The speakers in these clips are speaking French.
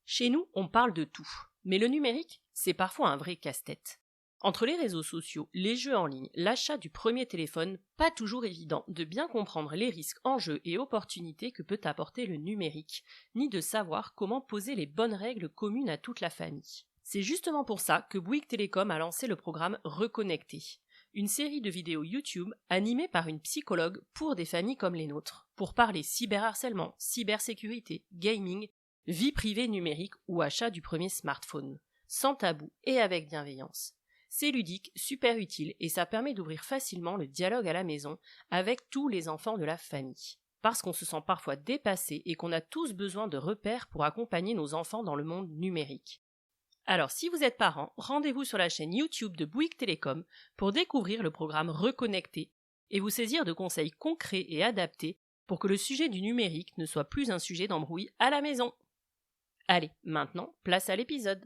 Chez nous, on parle de tout. Mais le numérique, c'est parfois un vrai casse-tête. Entre les réseaux sociaux, les jeux en ligne, l'achat du premier téléphone, pas toujours évident de bien comprendre les risques, enjeux et opportunités que peut apporter le numérique, ni de savoir comment poser les bonnes règles communes à toute la famille. C'est justement pour ça que Bouygues Télécom a lancé le programme Reconnecter, une série de vidéos YouTube animée par une psychologue pour des familles comme les nôtres, pour parler cyberharcèlement, cybersécurité, gaming, vie privée numérique ou achat du premier smartphone, sans tabou et avec bienveillance. C'est ludique, super utile et ça permet d'ouvrir facilement le dialogue à la maison avec tous les enfants de la famille. Parce qu'on se sent parfois dépassé et qu'on a tous besoin de repères pour accompagner nos enfants dans le monde numérique. Alors si vous êtes parents, rendez-vous sur la chaîne YouTube de Bouygues Télécom pour découvrir le programme Reconnecter et vous saisir de conseils concrets et adaptés pour que le sujet du numérique ne soit plus un sujet d'embrouille à la maison. Allez, maintenant, place à l'épisode.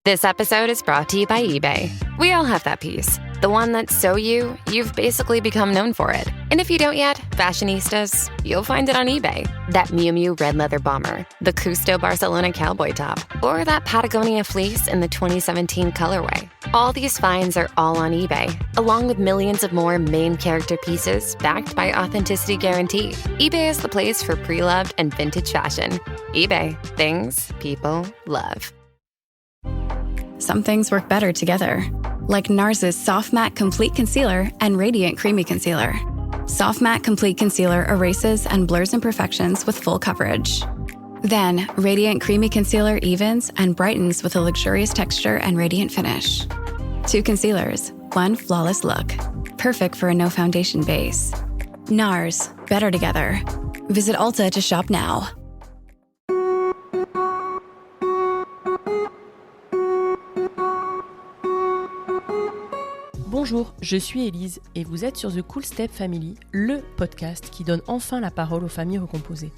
This episode is brought to you by eBay. We all have that piece. The one that's so you've basically become known for it. And if you don't yet, fashionistas, you'll find it on eBay. That Miu Miu red leather bomber, the Custo Barcelona cowboy top, or that Patagonia fleece in the 2017 colorway. All these finds are all on eBay, along with millions of more main character pieces backed by authenticity guarantee. eBay is the place for pre-loved and vintage fashion. eBay, things people love. Some things work better together, like NARS's Soft Matte Complete Concealer and Radiant Creamy Concealer. Soft Matte Complete Concealer erases and blurs imperfections with full coverage. Then, Radiant Creamy Concealer evens and brightens with a luxurious texture and radiant finish. 2 concealers, 1 flawless look. Perfect for a no foundation base. NARS, better together. Visit Ulta to shop now. Bonjour, je suis Élise et vous êtes sur The Cool Step Family, le podcast qui donne enfin la parole aux familles recomposées.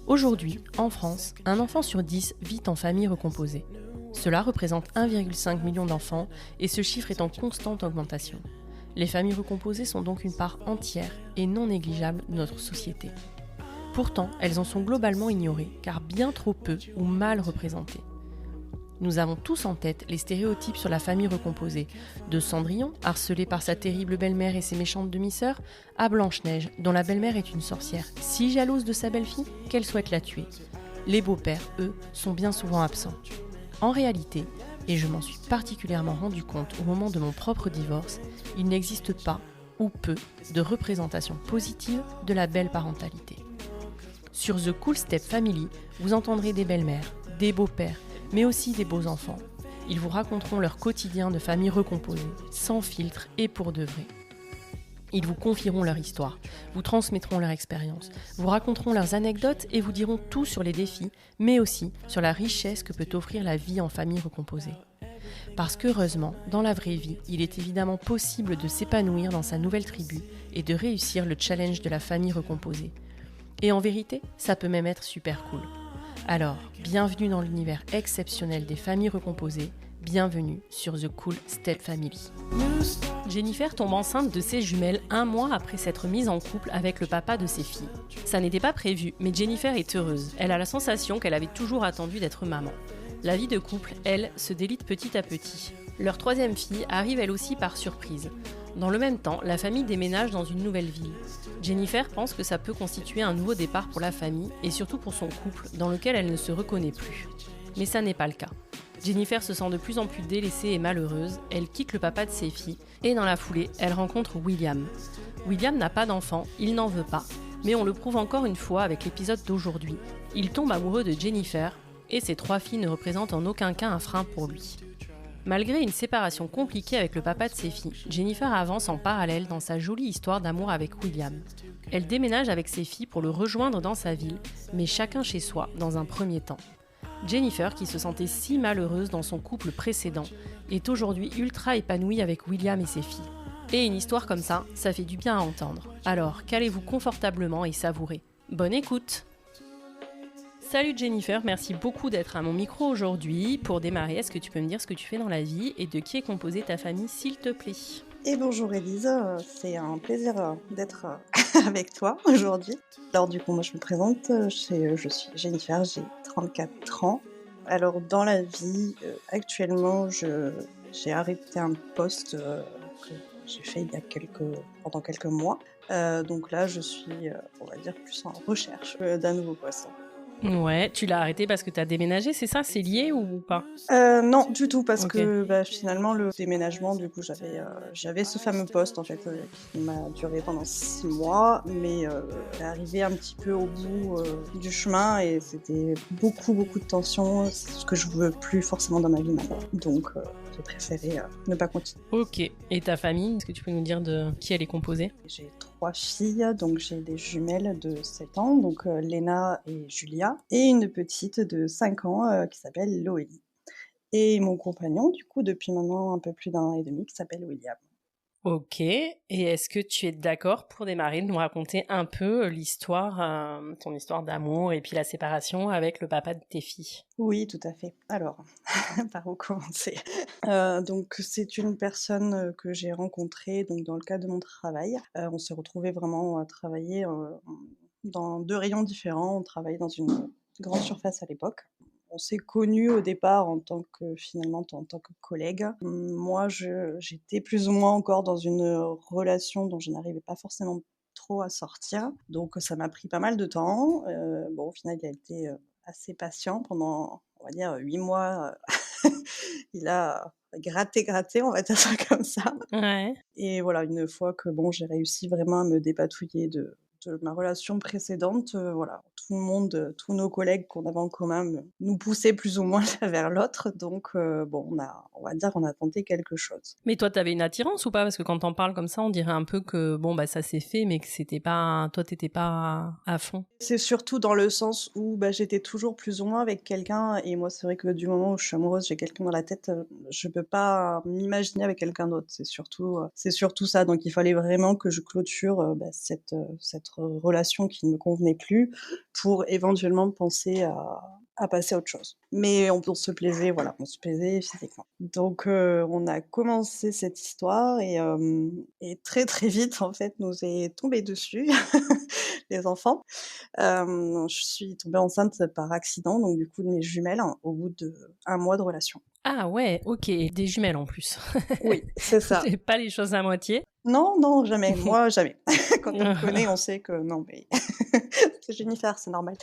Aujourd'hui, en France, un enfant sur 10 vit en famille recomposée. Cela représente 1,5 million d'enfants et ce chiffre est en constante augmentation. Les familles recomposées sont donc une part entière et non négligeable de notre société. Pourtant, elles en sont globalement ignorées car bien trop peu ou mal représentées. Nous avons tous en tête les stéréotypes sur la famille recomposée, de Cendrillon, harcelée par sa terrible belle-mère et ses méchantes demi-sœurs, à Blanche-Neige, dont la belle-mère est une sorcière, si jalouse de sa belle-fille qu'elle souhaite la tuer. Les beaux-pères, eux, sont bien souvent absents. En réalité, et je m'en suis particulièrement rendu compte au moment de mon propre divorce, il n'existe pas, ou peu, de représentation positive de la belle parentalité. Sur The Cool Step Family, vous entendrez des belles-mères, des beaux-pères, mais aussi des beaux enfants. Ils vous raconteront leur quotidien de famille recomposée, sans filtre et pour de vrai. Ils vous confieront leur histoire, vous transmettront leur expérience, vous raconteront leurs anecdotes et vous diront tout sur les défis, mais aussi sur la richesse que peut offrir la vie en famille recomposée. Parce qu'heureusement, dans la vraie vie, il est évidemment possible de s'épanouir dans sa nouvelle tribu et de réussir le challenge de la famille recomposée. Et en vérité, ça peut même être super cool. Alors, bienvenue dans l'univers exceptionnel des familles recomposées, bienvenue sur The Cool Step Family. Jennifer tombe enceinte de ses jumelles 1 mois après s'être mise en couple avec le papa de ses filles. Ça n'était pas prévu, mais Jennifer est heureuse. Elle a la sensation qu'elle avait toujours attendu d'être maman. La vie de couple, elle, se délite petit à petit. Leur 3e fille arrive elle aussi par surprise. Dans le même temps, la famille déménage dans une nouvelle ville. Jennifer pense que ça peut constituer un nouveau départ pour la famille et surtout pour son couple dans lequel elle ne se reconnaît plus. Mais ça n'est pas le cas. Jennifer se sent de plus en plus délaissée et malheureuse, elle quitte le papa de ses filles et dans la foulée, elle rencontre William. William n'a pas d'enfant, il n'en veut pas, mais on le prouve encore une fois avec l'épisode d'aujourd'hui. Il tombe amoureux de Jennifer et ses 3 filles ne représentent en aucun cas un frein pour lui. Malgré une séparation compliquée avec le papa de ses filles, Jennifer avance en parallèle dans sa jolie histoire d'amour avec William. Elle déménage avec ses filles pour le rejoindre dans sa ville, mais chacun chez soi dans un premier temps. Jennifer, qui se sentait si malheureuse dans son couple précédent, est aujourd'hui ultra épanouie avec William et ses filles. Et une histoire comme ça fait du bien à entendre. Alors, calez-vous confortablement et savourez. Bonne écoute! Salut Jennifer, merci beaucoup d'être à mon micro aujourd'hui. Pour démarrer, est-ce que tu peux me dire ce que tu fais dans la vie et de qui est composée ta famille, s'il te plaît? Et bonjour Élise, c'est un plaisir d'être avec toi aujourd'hui. Alors du coup, moi je me présente, je suis Jennifer, j'ai 34 ans. Alors dans la vie, actuellement, j'ai arrêté un poste, que j'ai fait pendant quelques mois. Donc là, je suis, on va dire plus en recherche, d'un nouveau poste. Ouais, tu l'as arrêté parce que tu as déménagé, c'est ça? C'est lié ou pas? Non, du tout, parce OK. que, finalement, le déménagement, du coup, j'avais ce fameux poste, en fait, qui m'a duré pendant 6 mois, mais est arrivé un petit peu au bout, du chemin et c'était beaucoup, beaucoup de tension. C'est ce que je veux plus forcément dans ma vie maintenant. Donc j'ai préféré, ne pas continuer. OK. Et ta famille, est-ce que tu peux nous dire de qui elle est composée? J'ai 3 filles, donc j'ai des jumelles de 7 ans, donc Léna et Julia, et une petite de 5 ans, qui s'appelle Loélie. Et mon compagnon, du coup, depuis maintenant un peu plus d'1 an et demi, qui s'appelle William. OK. Et est-ce que tu es d'accord pour démarrer de nous raconter un peu l'histoire, ton histoire d'amour et puis la séparation avec le papa de tes filles? Oui, tout à fait. Alors, par où commencer? Donc c'est une personne, que j'ai rencontrée donc dans le cadre de mon travail. On s'est retrouvés vraiment à travailler, dans 2 rayons différents. On travaillait dans une grande surface à l'époque. On s'est connus au départ en tant que en tant que collègues. Moi, j'étais plus ou moins encore dans une, relation dont je n'arrivais pas forcément trop à sortir, donc ça m'a pris pas mal de temps. Bon, au final, il a été, assez patient pendant, on va dire, 8 mois. Il a gratté, gratté, on va dire ça comme ça. Ouais. Et voilà, une fois que bon, j'ai réussi vraiment à me dépatouiller de ma relation précédente, voilà, tout le monde, tous nos collègues qu'on avait en commun nous poussaient plus ou moins l'un vers l'autre, donc bon, on va dire, on a tenté quelque chose. Mais toi, t'avais une attirance ou pas? Parce que quand t'en parles comme ça, on dirait un peu que bon, bah, ça s'est fait, mais que c'était pas, toi, t'étais pas à fond. C'est surtout dans le sens où, j'étais toujours plus ou moins avec quelqu'un et moi, c'est vrai que du moment où je suis amoureuse, j'ai quelqu'un dans la tête, je peux pas m'imaginer avec quelqu'un d'autre. C'est surtout ça. Donc il fallait vraiment que je clôture, cette relation qui ne me convenait plus pour éventuellement penser à passer à autre chose. Mais on se plaisait, voilà, on se plaisait physiquement. Donc on a commencé cette histoire et très, très vite, en fait, nous est tombé dessus les enfants. Je suis tombée enceinte par accident, donc du coup de mes jumelles, hein, au bout d'1 mois de relation. Ah ouais, OK, des jumelles en plus. Oui, c'est Tu ça. fais pas les choses à moitié. Non, non, jamais. Moi, jamais. Quand on me connaît, on sait que non, mais c'est Jennifer, c'est normal.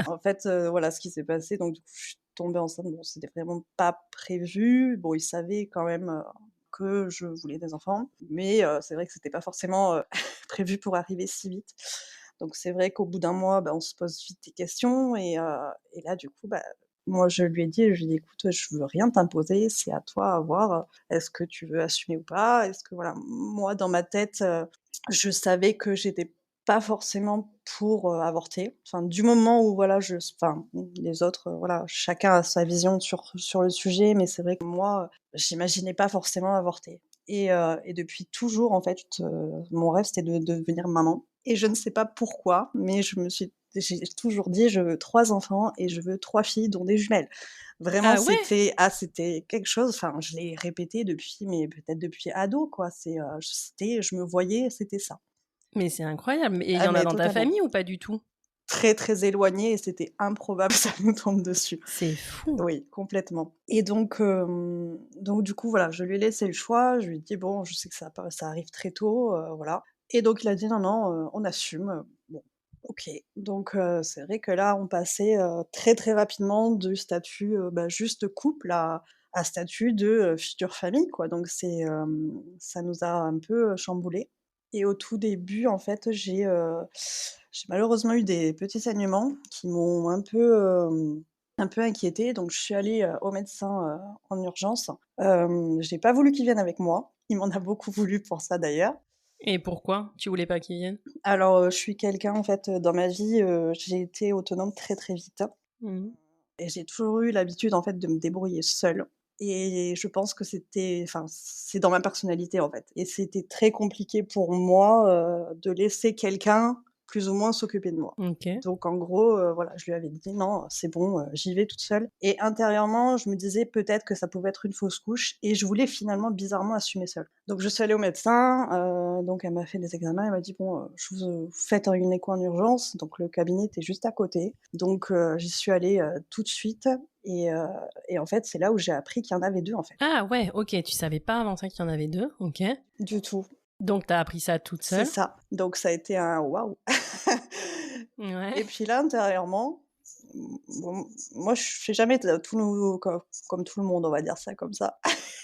En fait, voilà ce qui s'est passé, donc du coup, je suis tombée enceinte. Bon, c'était vraiment pas prévu. Bon, ils savaient quand même, que je voulais des enfants, mais c'est vrai que c'était pas forcément, prévu pour arriver si vite. Donc c'est vrai qu'au bout d'1 mois, on se pose vite des questions et là, du coup, moi, je lui ai dit, je lui ai dit: «Écoute, je veux rien t'imposer, c'est à toi à voir, est-ce que tu veux assumer ou pas?» Est-ce que voilà, moi, dans ma tête, je savais que j'étais pas forcément pour, avorter. Enfin, du moment où voilà, les autres, voilà, chacun a sa vision sur le sujet, mais c'est vrai que moi, j'imaginais pas forcément avorter et depuis toujours, en fait, mon rêve, c'était de devenir maman et je ne sais pas pourquoi, mais j'ai toujours dit: «Je veux 3 enfants et je veux 3 filles, dont des jumelles». Vraiment, Ah ouais? c'était quelque chose, enfin, je l'ai répété peut-être depuis ado, quoi. Je me voyais, c'était ça. Mais c'est incroyable. Et il y Ah en a mais dans ta totalement. famille ou pas du tout? Très, très éloigné et c'était improbable que ça nous tombe dessus. C'est fou. Oui, complètement et donc du coup, voilà, je lui ai laissé le choix. Je lui ai dit: «Bon, je sais que ça arrive très tôt, voilà» et donc il a dit: «Non, non, on assume», bon, OK. Donc c'est vrai que là, on passait, très, très rapidement du statut, juste couple à statut de, future famille, quoi. Donc ça nous a un peu, chamboulés et au tout début, en fait, j'ai malheureusement eu des petits saignements qui m'ont un peu inquiétée, donc je suis allée, au médecin, en urgence. J'ai pas voulu qu'il vienne avec moi. Il m'en a beaucoup voulu pour ça d'ailleurs. Et pourquoi? Tu voulais pas qu'ils viennent? Alors, je suis quelqu'un en fait, dans ma vie, j'ai été autonome très, très vite Mmh. et j'ai toujours eu l'habitude en fait de me débrouiller seule et je pense que c'est dans ma personnalité en fait et c'était très compliqué pour moi, de laisser quelqu'un plus ou moins s'occuper de moi. OK. Donc en gros, voilà, je lui avais dit: «Non, c'est bon, j'y vais toute seule» et intérieurement, je me disais peut-être que ça pouvait être une fausse couche et je voulais finalement bizarrement assumer seule. Donc je suis allée au médecin, donc elle m'a fait des examens, elle m'a dit: «Bon, je vous faites une écho en urgence», donc le cabinet était juste à côté. Donc j'y suis allée, tout de suite et en fait, c'est là où j'ai appris qu'il y en avait 2 en fait. Ah ouais, OK, tu savais pas avant ça qu'il y en avait 2, OK. Du tout, Donc tu as appris ça toute c'est seule? ça. Donc ça a été un waouh! Ouais. Et puis là, intérieurement, bon, moi, je fais jamais de tout nouveau comme tout le monde, on va dire ça comme ça.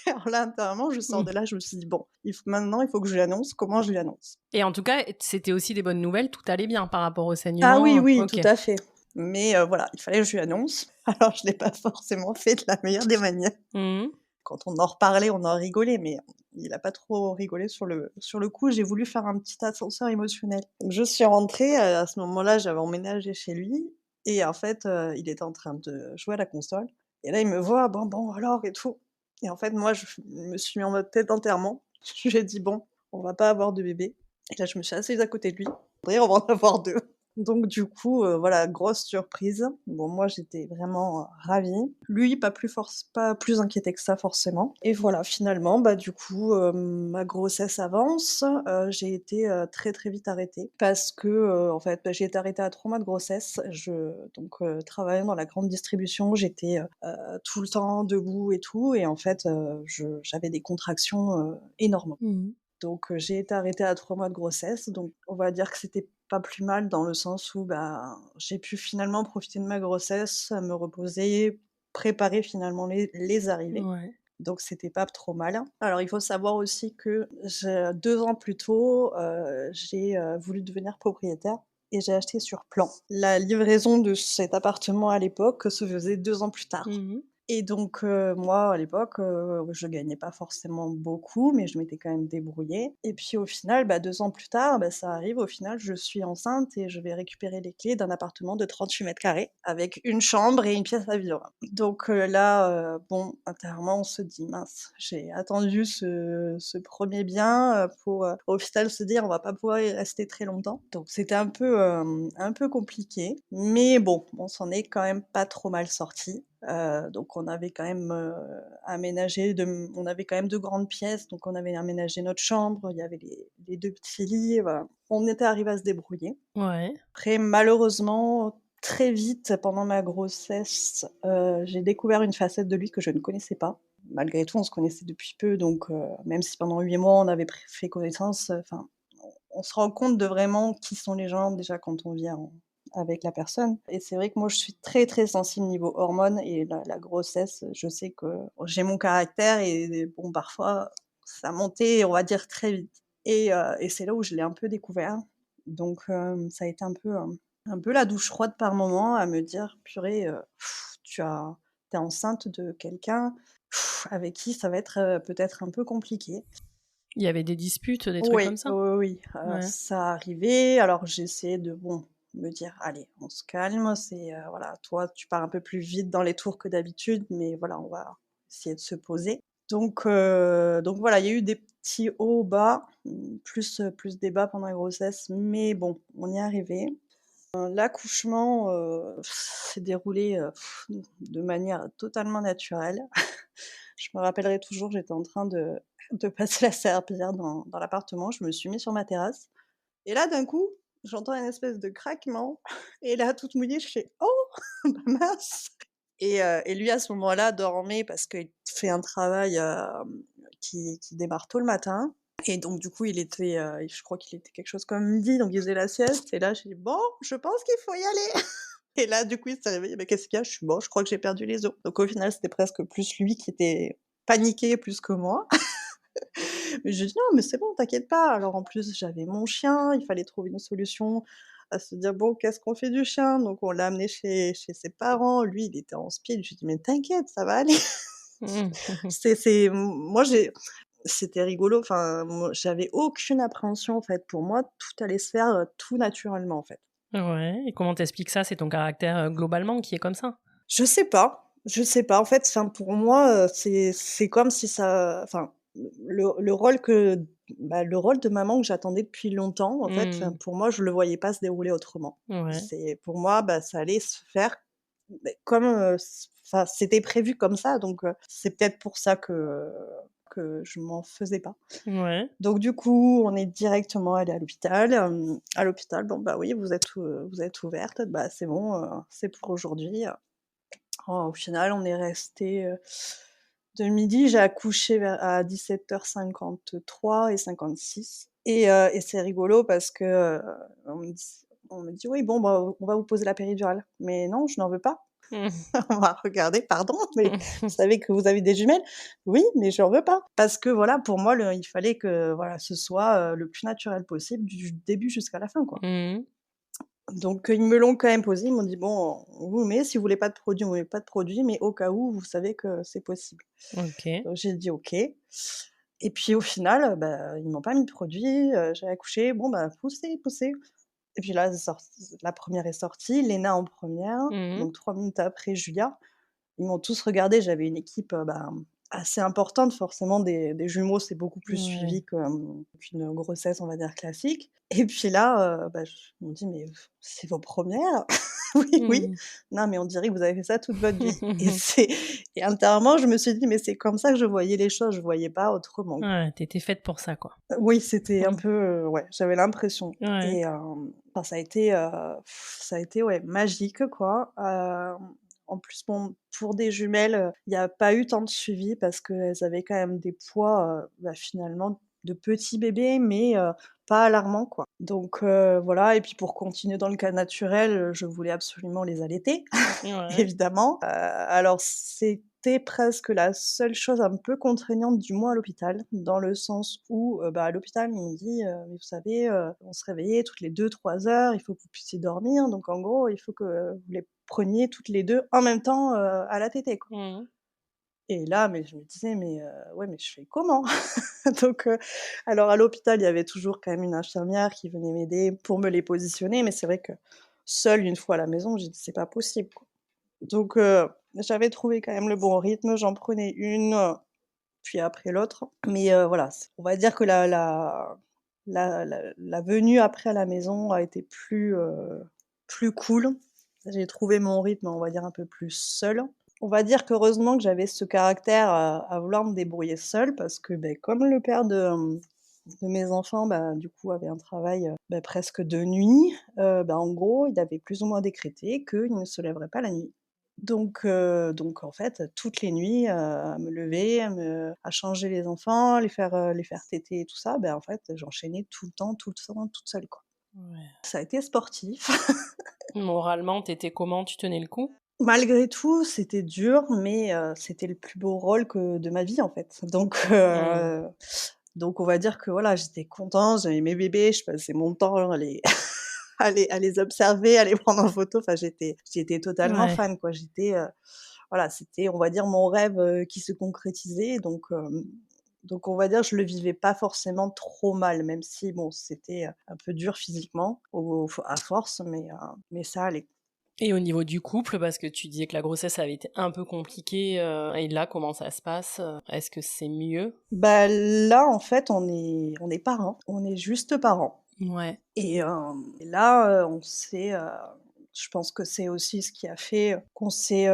Alors là, intérieurement, je sors Mmh. de là, je me suis dit: «Bon, il faut que je lui annonce. Comment je lui annonce?» Et en tout cas, c'était aussi des bonnes nouvelles, tout allait bien par rapport au Ah oui, saignement? oui, OK. tout à fait. Mais voilà, il fallait que je lui annonce. Alors je l'ai pas forcément fait de la meilleure des manières. Mmh. Quand on en reparlait, on en rigolait, mais il a pas trop rigolé sur le coup. J'ai voulu faire un petit ascenseur émotionnel. Donc je suis rentrée, à ce moment-là, j'avais emménagé chez lui et en fait, il était en train de jouer à la console et là, il me voit: «Bon alors?» et tout et en fait, moi, je me suis mis en mode tête d'enterrement. Je lui ai dit: «Bon, on va pas avoir de bébé» et là, je me suis assise à côté de lui. On va en avoir 2. Donc du coup, voilà, grosse surprise. Bon, moi, j'étais vraiment, ravie. Lui, pas plus inquiété que ça forcément et voilà, finalement, bah, du coup, ma grossesse avance. J'ai été, très, très vite arrêtée parce que, en fait, bah, j'ai été arrêtée à 3 mois de grossesse. Travaillant dans la grande distribution, j'étais, tout le temps debout et tout et en fait, j'avais des contractions, énormes. Mmh. Donc j'ai été arrêtée à 3 mois de grossesse, donc on va dire que c'était pas plus mal dans le sens où, bah, j'ai pu finalement profiter de ma grossesse, me reposer, préparer finalement les arrivées. Ouais. Donc c'était pas trop mal. Alors il faut savoir aussi que j'ai 2 ans plus tôt, j'ai, voulu devenir propriétaire et j'ai acheté sur plan. La livraison de cet appartement à l'époque se faisait 2 ans plus tard. Mmh. Et donc moi, à l'époque, je gagnais pas forcément beaucoup, mais je m'étais quand même débrouillée et puis au final, bah, 2 ans plus tard, bah, ça arrive, au final, je suis enceinte et je vais récupérer les clés d'un appartement de 38 m² avec une chambre et une pièce à vivre. Donc là, bon, intérieurement, on se dit: «Mince, j'ai attendu ce 1er bien, pour, au final se dire: "On va pas pouvoir y rester très longtemps"». Donc c'était un peu compliqué, mais bon, on s'en est quand même pas trop mal sortis. Donc on avait quand même, on avait quand même 2 grandes pièces, donc on avait aménagé notre chambre, il y avait les 2 petits lits, voilà. On était arrivé à se débrouiller. Ouais. Après malheureusement, très vite pendant ma grossesse, j'ai découvert une facette de lui que je ne connaissais pas. Malgré tout, on se connaissait depuis peu, donc même si pendant 8 mois on avait fait connaissance, enfin, on se rend compte de vraiment qui sont les gens déjà quand on vit avec la personne et c'est vrai que moi je suis très, très sensible niveau hormones et la grossesse, je sais que j'ai mon caractère et bon parfois ça montait, on va dire très vite et c'est là où je l'ai un peu découvert. Donc ça a été un peu la douche froide par moment à me dire: «Purée, tu es enceinte de quelqu'un avec qui ça va être, peut-être un peu compliqué». Il y avait des disputes, des trucs comme Oui, ça? oui, oui, Ouais. ça arrivait. Alors j'ai essayé de, bon, me dire: «Allez, on se calme, c'est, voilà, toi, tu pars un peu plus vite dans les tours que d'habitude, mais voilà, on va essayer de se poser». Donc voilà, il y a eu des petits hauts, bas, plus des bas pendant la grossesse, mais bon, on y est arrivé. L'accouchement, s'est déroulé, de manière totalement naturelle. Je me rappellerai toujours, j'étais en train de passer la serpillière dans l'appartement, je me suis mise sur ma terrasse et là, d'un coup, j'entends une espèce de craquement et là, toute mouillée, je fais: «Oh! Bah, mince!» Et lui, à ce moment-là, dormait parce qu'il fait un travail, qui démarre tôt le matin et donc du coup, je crois qu'il était quelque chose comme midi, donc il faisait la sieste et là, j'ai dit: «Bon, je pense qu'il faut y aller». Et là, du coup, il s'est réveillé: «Mais qu'est-ce qu'il y a?» Je suis: «Bon, je crois que j'ai perdu les os». Donc au final, c'était presque plus lui qui était paniqué plus que moi. Mais je lui ai dit: «Non, mais c'est bon, t'inquiète pas». Alors en plus, j'avais mon chien, il fallait trouver une solution à se dire: «Bon, qu'est-ce qu'on fait du chien?» Donc on l'a amené chez ses parents. Lui, il était en speed. Je lui ai dit: «Mais t'inquiète, ça va aller». Mmh. C'est moi, c'était rigolo, enfin, moi, j'avais aucune appréhension, en fait. Pour moi, tout allait se faire, tout naturellement, en fait. Ouais, et comment t'expliques ça? C'est ton caractère, globalement qui est comme ça? Je sais pas, je sais pas. En fait, enfin, pour moi, c'est comme si ça enfin, le rôle que le rôle de maman que j'attendais depuis longtemps, en fait, Mmh. pour moi, je le voyais pas se dérouler autrement. Ouais. Pour moi, ça allait se faire, comme, c'était prévu comme ça, donc c'est peut-être pour ça que je m'en faisais pas. Ouais. Donc du coup, on est directement allés à l'hôpital. À l'hôpital, bon, oui, vous êtes ouverte, c'est bon, c'est pour aujourd'hui. Au final, on est restés, de midi, j'ai accouché à 17h53 et 56 et c'est rigolo parce que, on me dit: «Oui, bon, on va vous poser la péridurale». Mais non, je n'en veux pas. Mmh. On m'a regardée: «Pardon, mais vous savez que vous avez des jumelles?» «Oui, mais j'en veux pas». Parce que voilà, pour moi, il fallait que, voilà, ce soit, le plus naturel possible du début jusqu'à la fin, quoi. Mmh. Donc ils me l'ont quand même posé, ils m'ont dit: «Bon, on vous le met, si vous voulez pas de produit, on met pas de produit, mais au cas où, vous savez que c'est possible». OK. Donc j'ai dit: «OK» et puis au final, ils m'ont pas mis de produit, j'ai accouché, bon, poussez, poussez et puis là, la première est sortie, Léna en première, Mmh. donc 3 minutes après, Julia. Ils m'ont tous regardée, j'avais une équipe, assez importante forcément des jumeaux, c'est beaucoup plus Ouais. suivi qu'une grossesse, on va dire classique et puis là, ils m'ont dit: «Mais c'est vos premières «Oui, oui». Mmh. «Non, mais on dirait que vous avez fait ça toute votre vie» et intérieurement, je me suis dit: «Mais c'est comme ça que je voyais les choses, je voyais pas autrement». Ouais, tu étais faite pour ça, quoi. Oui, c'était un Mmh. peu, ouais, j'avais l'impression Ouais. et ça a été, ouais, magique, quoi. En plus, bon, pour des jumelles, il y a pas eu tant de suivi parce qu'elles avaient quand même des poids, finalement de petits bébés, mais pas alarmants, quoi. Donc voilà et puis pour continuer dans le cas naturel, je voulais absolument les allaiter, Ouais. évidemment. Alors c'était presque la seule chose un peu contraignante, du moins à l'hôpital, dans le sens où, à l'hôpital, ils m'ont dit: «Mais vous savez, on se réveillait toutes les 2-3 heures, il faut que vous puissiez dormir, donc en gros, il faut que vous les preniez toutes les 2 en même temps, à la tétée, quoi». Mmh. Et là, mais je me disais: «Mais ouais, mais je fais comment?» donc alors à l'hôpital, il y avait toujours quand même une infirmière qui venait m'aider pour me les positionner, mais c'est vrai que seule, une fois à la maison, j'ai dit: «C'est pas possible, quoi». Donc j'avais trouvé quand même le bon rythme, j'en prenais une, puis après l'autre. Mais voilà, on va dire que la venue après à la maison a été plus cool. J'ai trouvé mon rythme, on va dire, un peu plus seule. On va dire qu'heureusement que j'avais ce caractère à vouloir me débrouiller seule parce que, comme le père de mes enfants, du coup, avait un travail, presque de nuit, en gros, il avait plus ou moins décrété qu'il ne se lèverait pas la nuit. Donc en fait, toutes les nuits, à me lever, à changer les enfants, les faire téter et tout ça, en fait, j'enchaînais tout le temps, toute seule, quoi. Ouais. Ça a été sportif. Moralement, tu étais comment? Tu tenais le coup? Malgré tout, c'était dur, mais c'était le plus beau rôle de ma vie, en fait. Mmh. Donc on va dire que, voilà, j'étais contente, j'avais mes bébés, je passais mon temps à les à les observer, à les prendre en photo, enfin j'étais totalement Ouais. fan, quoi. Voilà, c'était, on va dire, mon rêve, qui se concrétisait donc on va dire, je le vivais pas forcément trop mal, même si bon, c'était, un peu dur physiquement à force, mais ça allait. Et au niveau du couple, parce que tu disais que la grossesse avait été un peu compliquée, et là, comment ça se passe? Est-ce que c'est mieux? Là, en fait, on est parents, on est juste parents Ouais. et là, je pense que c'est aussi ce qui a fait qu'on s'est,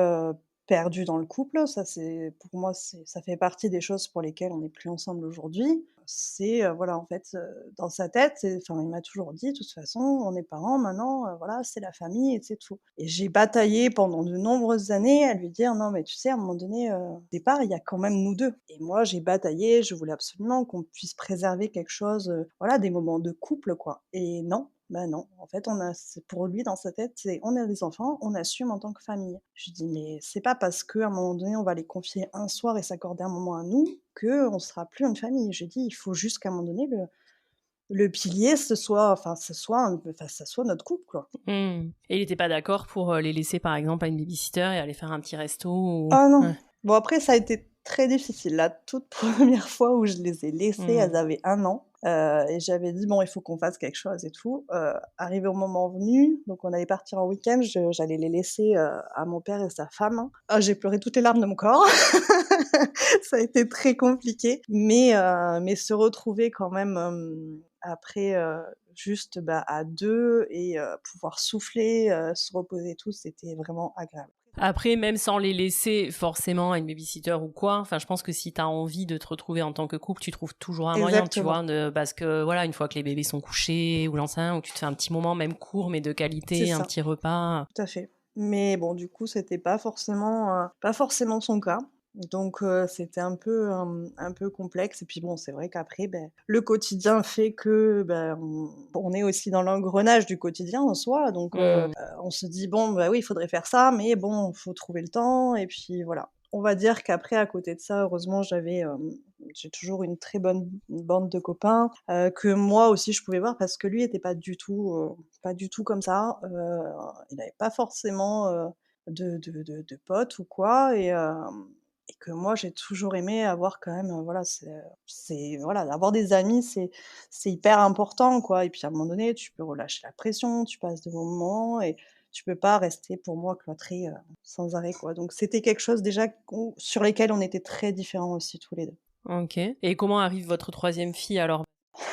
perdus dans le couple. Ça, c'est pour moi, ça fait partie des choses pour lesquelles on n'est plus ensemble aujourd'hui. C'est, voilà, en fait, dans sa tête, il m'a toujours dit: «De toute façon, on est parents maintenant, voilà, c'est la famille et c'est tout» et j'ai bataillé pendant de nombreuses années à lui dire: «Non, mais tu sais, à un moment donné, au départ, il y a quand même nous 2 et moi, j'ai bataillé, je voulais absolument qu'on puisse préserver quelque chose, voilà, des moments de couple, quoi et non, non, en fait, c'est pour lui, dans sa tête, c'est: «On a des enfants, on assume en tant que famille». Je lui dis: «Mais c'est pas parce qu'à un moment donné, on va les confier un soir et s'accorder un moment à nous, qu'on sera plus une famille». Je dis: «Il faut juste qu'à un moment donné, le pilier, ça soit notre couple, quoi». Mmh. Et il était pas d'accord pour, les laisser, par exemple, à une baby-sitter et aller faire un petit resto ou? Ah non! Ouais. Bon après ça a été très difficile. La toute première fois où je les ai laissées, elles Mmh. avaient 1 an, et j'avais dit: «Bon, il faut qu'on fasse quelque chose et tout». Arrivé au moment venu, donc on allait partir en week-end, j'allais les laisser, à mon père et sa femme. Ah, j'ai pleuré toutes les larmes de mon corps. Ça a été très compliqué, mais se retrouver quand même, après, juste, bah, à 2 et pouvoir souffler, se reposer et tout, c'était vraiment agréable. Après, même sans les laisser forcément à une baby-sitter ou quoi, enfin, je pense que si tu as envie de te retrouver en tant que couple, tu trouves toujours un moyen, tu vois, Exactement, parce que voilà, une fois que les bébés sont couchés ou l'enceinte, ou tu te fais un petit moment, même court, mais de c'est qualité, un ça. petit repas. Tout à fait. Mais bon, du coup, c'était pas forcément son cas. Donc c'était un peu complexe et puis bon, c'est vrai qu'après, beh, le quotidien fait que, ben, on est aussi dans l'engrenage du quotidien en soi, donc Mmh. on se dit: «Bon, bah, oui, il faudrait faire ça, mais bon, faut trouver le temps» et puis voilà. On va dire qu'après, à côté de ça, heureusement, j'ai toujours une très bonne bande de copains, que moi aussi je pouvais voir parce que lui était pas du tout comme ça. Il avait pas forcément, de potes ou quoi et que moi j'ai toujours aimé avoir quand même, voilà, c'est voilà, avoir des amis, c'est hyper important, quoi et puis à un moment donné, tu peux relâcher la pression, tu passes de bons moments et tu peux pas rester pour moi cloîtré, sans arrêt, quoi. Donc c'était quelque chose déjà sur lesquels on était très différents aussi tous les 2. Ok. Et comment arrive votre troisième fille alors?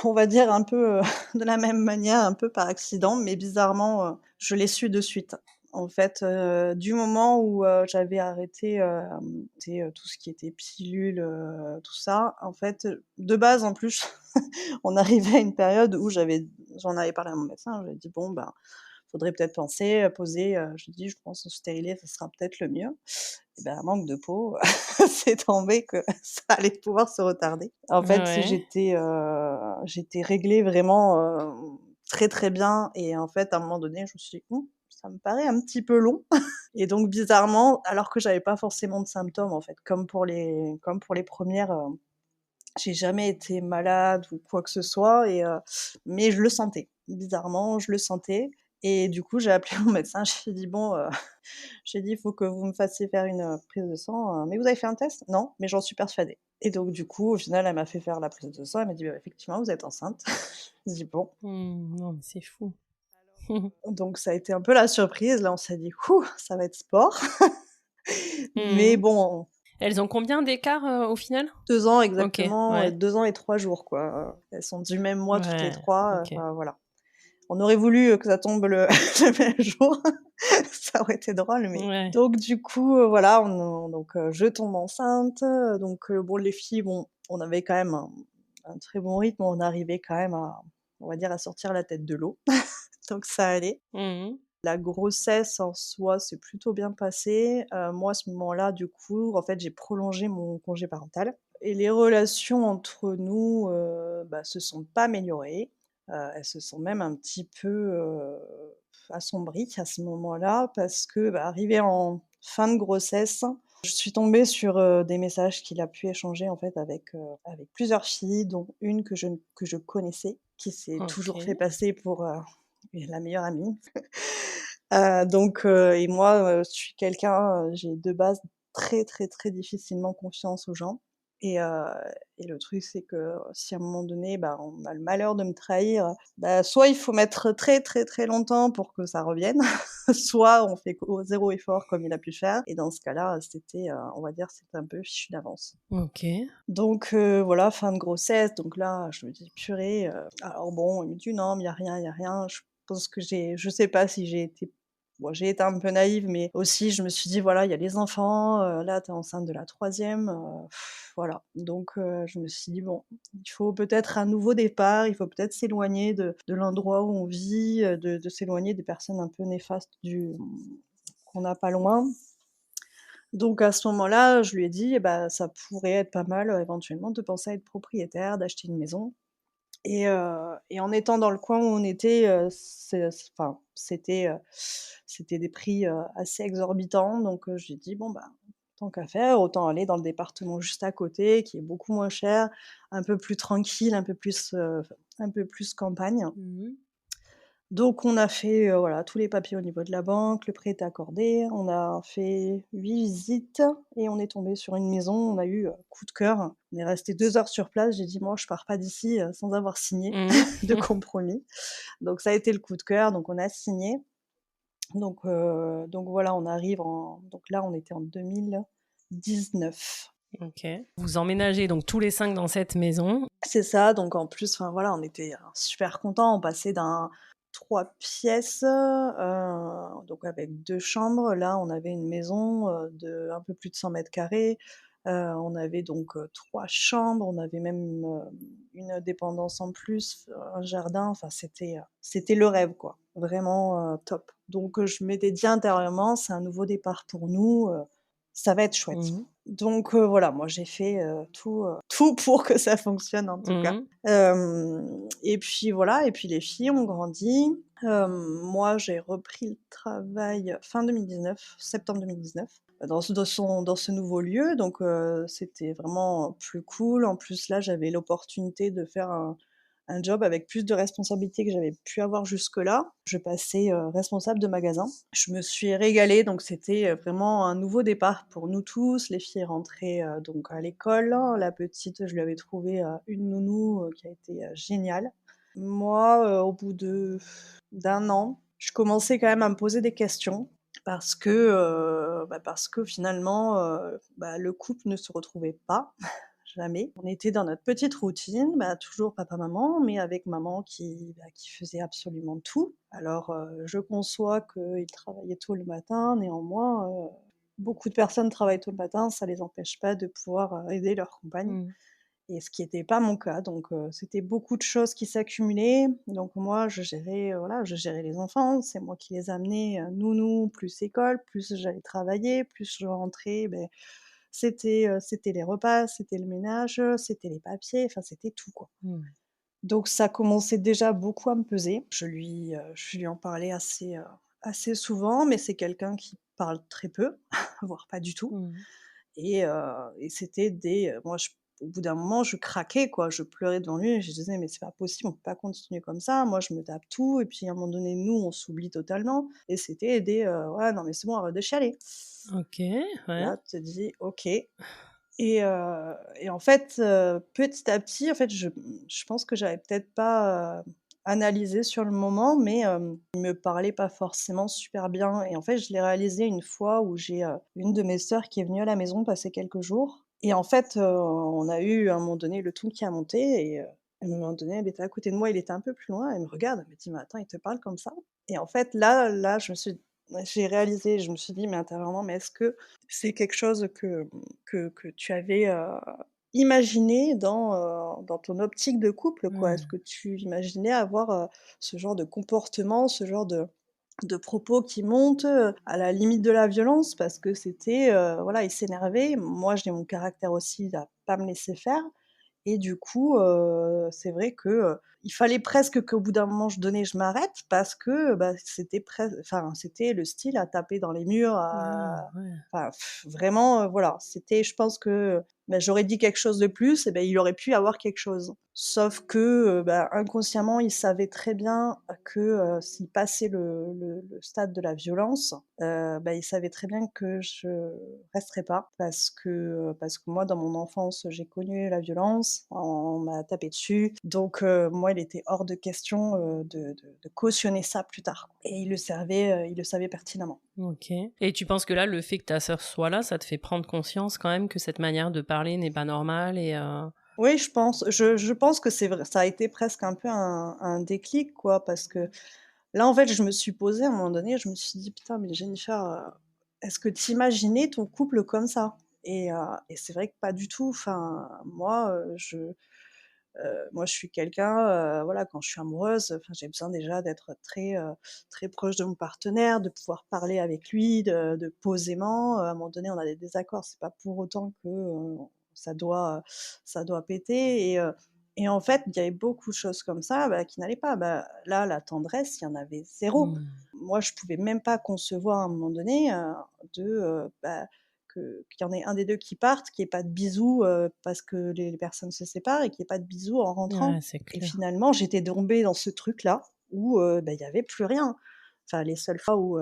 On va dire un peu, de la même manière, un peu par accident, mais bizarrement, je l'ai su de suite. En fait, du moment où, j'avais arrêté, tout ce qui était pilule, tout ça, en fait, de base, en plus, on arrivait à une période où j'en avais parlé à mon médecin, j'avais dit: «Bon, ben, faudrait peut-être penser, poser», je lui ai dit: «Je pense se stériler, ce sera peut-être le mieux». Et ben, manque de peau, c'est tombé que ça allait pouvoir se retarder. En fait, Ouais. j'étais réglée vraiment, très, très bien et en fait, à un moment donné, je me suis dit: ça me paraît un petit peu long» et donc bizarrement, alors que j'avais pas forcément de symptômes, en fait, comme pour les premières, j'ai jamais été malade ou quoi que ce soit mais je le sentais. Bizarrement, je le sentais et du coup, j'ai appelé mon médecin, j'ai dit: «Bon, j'ai dit: «Il faut que vous me fassiez faire une, prise de sang, mais vous avez fait un test?» «Non, mais j'en suis persuadée» et donc du coup, au final, elle m'a fait faire la prise de sang, elle m'a dit: «Bah, effectivement, vous êtes enceinte». J'ai dit: «Bon». Non, mais c'est fou. Donc ça a été un peu la surprise, là, on s'est dit: «Ouh, ça va être sport». Mais Mhm. bon, Elles ont combien d'écart au final? 2 ans Ok, exactement, ouais. 2 ans et 3 jours, quoi, elles sont du même mois toutes les Ouais, 3. ok. Enfin voilà. On aurait voulu, que ça tombe le le même jour, ça aurait été drôle, mais Ouais. donc du coup, voilà, je tombe enceinte, bon, les filles, bon, on avait quand même un très bon rythme, on arrivait quand même à, on va dire, à sortir la tête de l'eau, donc ça allait. Mhm. La grossesse en soi s'est plutôt bien passée, moi, à ce moment-là, du coup, en fait, j'ai prolongé mon congé parental et les relations entre nous, bah, se sont pas améliorées, elles se sont même un petit peu, assombries à ce moment-là parce que, bah, arrivée en fin de grossesse, je suis tombée sur, des messages qu'il a pu échanger, en fait, avec plusieurs filles, dont une que je connaissais, qui s'est Ok. toujours fait passer pour, la meilleure amie. Et moi, je suis quelqu'un, j'ai de base très, très, très difficilement confiance aux gens et heu et le truc, c'est que si à un moment donné, bah, on a le malheur de me trahir, bah, soit il faut mettre très, très, très longtemps pour que ça revienne, soit on fait 0 effort comme il a pu faire et dans ce cas-là, on va dire, c'était un peu fichu d'avance. Ok. Donc voilà, fin de grossesse, donc là, je me dis: «Purée», alors bon, il me dit: «Non, mais il y a rien, il y a rien». Je pense que je sais pas si j'ai été un peu naïve, mais aussi je me suis dit: «Voilà, il y a les enfants, là, tu es enceinte de la troisième voilà. Donc je me suis dit: «Bon, il faut peut-être un nouveau départ, il faut peut-être s'éloigner de l'endroit où on vit, de s'éloigner des personnes un peu néfastes qu'on n'a pas loin». Donc à ce moment-là, je lui ai dit: «Eh bah, ça pourrait être pas mal, éventuellement de penser à être propriétaire, d'acheter une maison» et en étant dans le coin où on était, c'était des prix, assez exorbitants donc je lui ai dit: «Bon, bah, tant qu'à faire, autant aller dans le département juste à côté qui est beaucoup moins cher, un peu plus tranquille, un peu plus campagne». Mhm. Donc on a fait, voilà, tous les papiers au niveau de la banque, le prêt est accordé. On a fait 8 visites et on est tombé sur une maison. On a eu, coup de cœur. On est resté 2 heures sur place. J'ai dit: «Moi, je pars pas d'ici, sans avoir signé Mmh de mh. compromis». Donc ça a été le coup de cœur, donc on a signé. Donc voilà, on arrive en donc là, on était en 2019. OK. Vous emménagez donc tous les 5 dans cette maison. C'est ça, donc en plus, enfin voilà, on était, super contents. On passait d'un 3 pièces, donc avec 2 chambres. Là, on avait une maison, de un peu plus de 100 m². On avait donc, 3 chambres, on avait même, une dépendance en plus, un jardin, enfin c'était le rêve quoi, vraiment, top. Donc, je m'étais dit intérieurement: «C'est un nouveau départ pour nous, ça va être chouette». Mmh mh. Donc, voilà, moi j'ai fait, tout pour que ça fonctionne en tout cas. Mmh. Et puis voilà, et puis les filles ont grandi. Moi j'ai repris le travail fin 2019, septembre 2019, dans ce nouveau lieu, donc c'était vraiment plus cool. En plus là, j'avais l'opportunité de faire un job avec plus de responsabilités que j'avais pu avoir jusque-là. Je passais, responsable de magasin. Je me suis régalée, donc c'était, vraiment un nouveau départ pour nous tous. Les filles rentraient, donc à l'école. La petite, je lui avais trouvé, une nounou, qui a été, géniale. Moi, au bout d'un an, je commençais quand même à me poser des questions parce que finalement, le couple ne se retrouvait pas. Jamais. On était dans notre petite routine, toujours papa-maman, mais avec maman qui faisait absolument tout. Alors, je conçois qu'ils travaillaient tôt le matin, néanmoins, beaucoup de personnes travaillent tôt le matin, ça les empêche pas de pouvoir, aider leur compagne, Mmh. et ce qui était pas mon cas. Donc, c'était beaucoup de choses qui s'accumulaient. Donc moi, je gérais les enfants, c'est moi qui les amenais, nounou plus école, plus j'allais travailler, plus je rentrais, c'était les repas, c'était le ménage, c'était les papiers, enfin c'était tout, quoi. Mmh. Donc ça commençait déjà beaucoup à me peser. Je lui en parlais assez souvent, mais c'est quelqu'un qui parle très peu, voire pas du tout. Mmh. Et c'était moi au bout d'un moment, je craquais, quoi. Je pleurais devant lui et je disais: «Mais c'est pas possible, on peut pas continuer comme ça. Moi, je me tape tout et puis à un moment donné, nous, on s'oublie totalement». Et c'était «Ouais, non mais c'est bon, arrête de chialer». OK, ouais. Là, tu te dis: «OK». Et en fait, petit à petit, en fait, je pense que j'avais peut-être pas, analysé sur le moment, mais il me parlait pas forcément super bien, et en fait, je l'ai réalisé une fois où j'ai, une de mes sœurs qui est venue à la maison passer quelques jours, et en fait, on a eu à un moment donné le ton qui a monté, et à un moment donné, elle était à côté de moi, il était un peu plus loin, elle me regarde, elle me dit: «Mais attends, il te parle comme ça?» Et en fait, là, j'ai réalisé, je me suis dit: «Mais intérieurement, mais est-ce que c'est quelque chose que tu avais, imaginé dans ton optique de couple, quoi?» Est-ce Mmh. que tu imaginais avoir, ce genre de comportement, ce genre de propos qui montent, à la limite de la violence? Parce que c'était, voilà, il s'énervait. Moi, j'ai mon caractère aussi à pas me laisser faire, et du coup, c'est vrai que, il fallait presque qu'au bout d'un moment je donne et je m'arrête, parce que, c'était le style à taper dans les murs, Ah ouais. vraiment, voilà. C'était Je pense que, j'aurais dit quelque chose de plus, et il aurait pu y avoir quelque chose. Sauf que, inconsciemment, il savait très bien que, s'il passait le stade de la violence, il savait très bien que je resterais pas, parce que moi, dans mon enfance, j'ai connu la violence, on m'a tapé dessus, donc moi, il était hors de question, de cautionner ça plus tard, quoi. Et il le savait pertinemment. OK. Et tu penses que là, le fait que ta sœur soit là, ça te fait prendre conscience quand même que cette manière de parler n'est pas normale et Oui, je pense que c'est vrai, ça a été presque un peu un déclic, quoi, parce que là, en fait, je me suis posée à un moment donné, je me suis dit: «Putain, mais Jennifer, est-ce que tu imaginais ton couple comme ça?» Et c'est vrai que pas du tout. Enfin, moi, je suis quelqu'un, voilà, quand je suis amoureuse, enfin, j'ai besoin déjà d'être très proche de mon partenaire, de pouvoir parler avec lui, de posément. À un moment donné, on a des désaccords, c'est pas pour autant que, ça doit, ça doit péter, et en fait, il y avait beaucoup de choses comme ça, qui n'allaient pas. Là, la tendresse, il y en avait zéro. mmh. Moi, je pouvais même pas concevoir à un moment donné, qu'il y en ait un des 2 qui parte, qu'il y ait pas de bisous, parce que les personnes se séparent, et qu'il y ait pas de bisous en rentrant. Ouais, c'est Et clair. finalement, j'étais tombée dans ce truc-là où, il y avait plus rien. Enfin, les seules fois où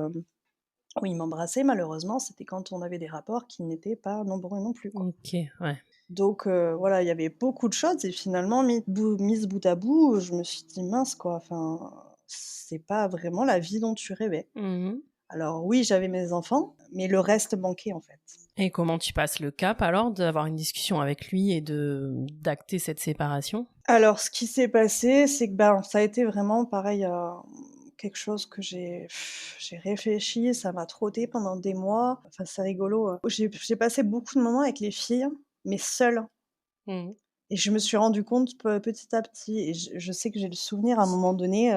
il m'embrassait malheureusement, c'était quand on avait des rapports qui n'étaient pas nombreux non plus, quoi. OK, ouais. Donc voilà, il y avait beaucoup de choses et finalement mises bout à bout, je me suis dit: «Mince quoi, enfin, c'est pas vraiment la vie dont tu rêvais». Mmh. Alors oui, j'avais mes enfants, mais le reste manquait, en fait. Et comment tu passes le cap alors d'avoir une discussion avec lui et d'acter cette séparation? Alors ce qui s'est passé, c'est que, ben, ça a été vraiment pareil, quelque chose que j'ai réfléchi, ça m'a trotté pendant des mois. Enfin, c'est rigolo, j'ai passé beaucoup de moments avec les filles, mais seule. Mmh. Et je me suis rendu compte petit à petit et je sais que j'ai le souvenir à un moment donné,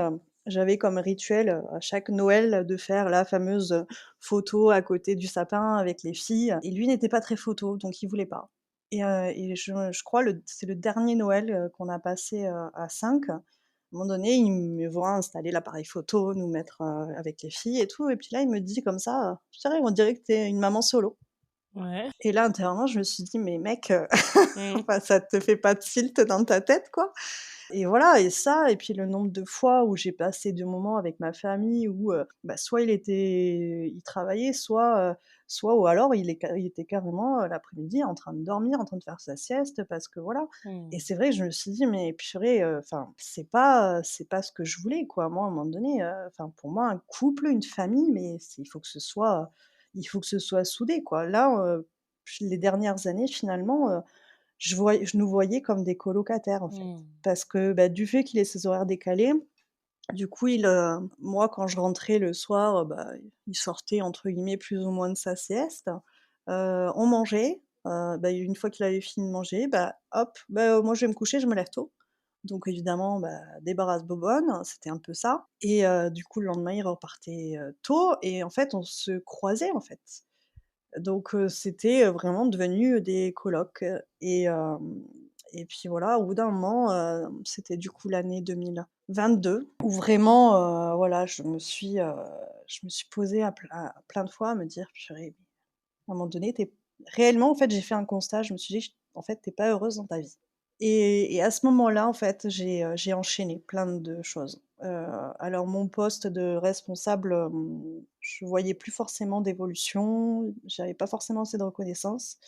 j'avais comme rituel, à chaque Noël, de faire la fameuse, photo à côté du sapin avec les filles et lui n'était pas très photo, donc il voulait pas et je crois c'est le dernier Noël, qu'on a passé, à 5. À un moment donné, il me voit installer l'appareil photo, nous mettre, avec les filles et tout et puis là, il me dit comme ça, «Purée, on dirait que tu es une maman solo» Ouais. et là, intérieurement, je me suis dit: «Mais mec, Mmh. enfin, ça te fait pas tilt dans ta tête, quoi?» Et voilà et ça et puis le nombre de fois où j'ai passé des moments avec ma famille où, soit il travaillait, soit ou alors il était carrément, l'après-midi en train de dormir, en train de faire sa sieste parce que voilà et Mmh. c'est vrai que je me suis dit: «Mais purée, enfin, c'est pas ce que je voulais, quoi». Moi, à un moment donné, enfin, pour moi, un couple, une famille, mais il faut que ce soit soudé, quoi. Là, les dernières années, finalement, je nous voyais comme des colocataires, en fait. Mmh. Parce que, bah, du fait qu'il ait ses horaires décalés, du coup, moi, quand je rentrais le soir, il sortait entre guillemets «plus ou moins» de sa sieste. On mangeait, une fois qu'il avait fini de manger, hop, moi je vais me coucher, je me lève tôt. Donc évidemment, débarrasse bobonne, c'était un peu ça et du coup, le lendemain, il repartait, tôt et en fait, on se croisait, en fait. Donc c'était, vraiment devenu, des colocs, et puis voilà, au bout d'un moment, c'était du coup l'année 2022 où vraiment, voilà, je me suis posée à plein de fois à me dire: «Purée, mais à un moment donné, tu réellement, en fait, j'ai fait un constat, je me suis dit: «En fait, tu es pas heureuse dans ta vie». Et à ce moment-là, en fait, j'ai enchaîné plein de choses. Alors mon poste de responsable, je voyais plus forcément d'évolution, j'avais pas forcément assez de reconnaissance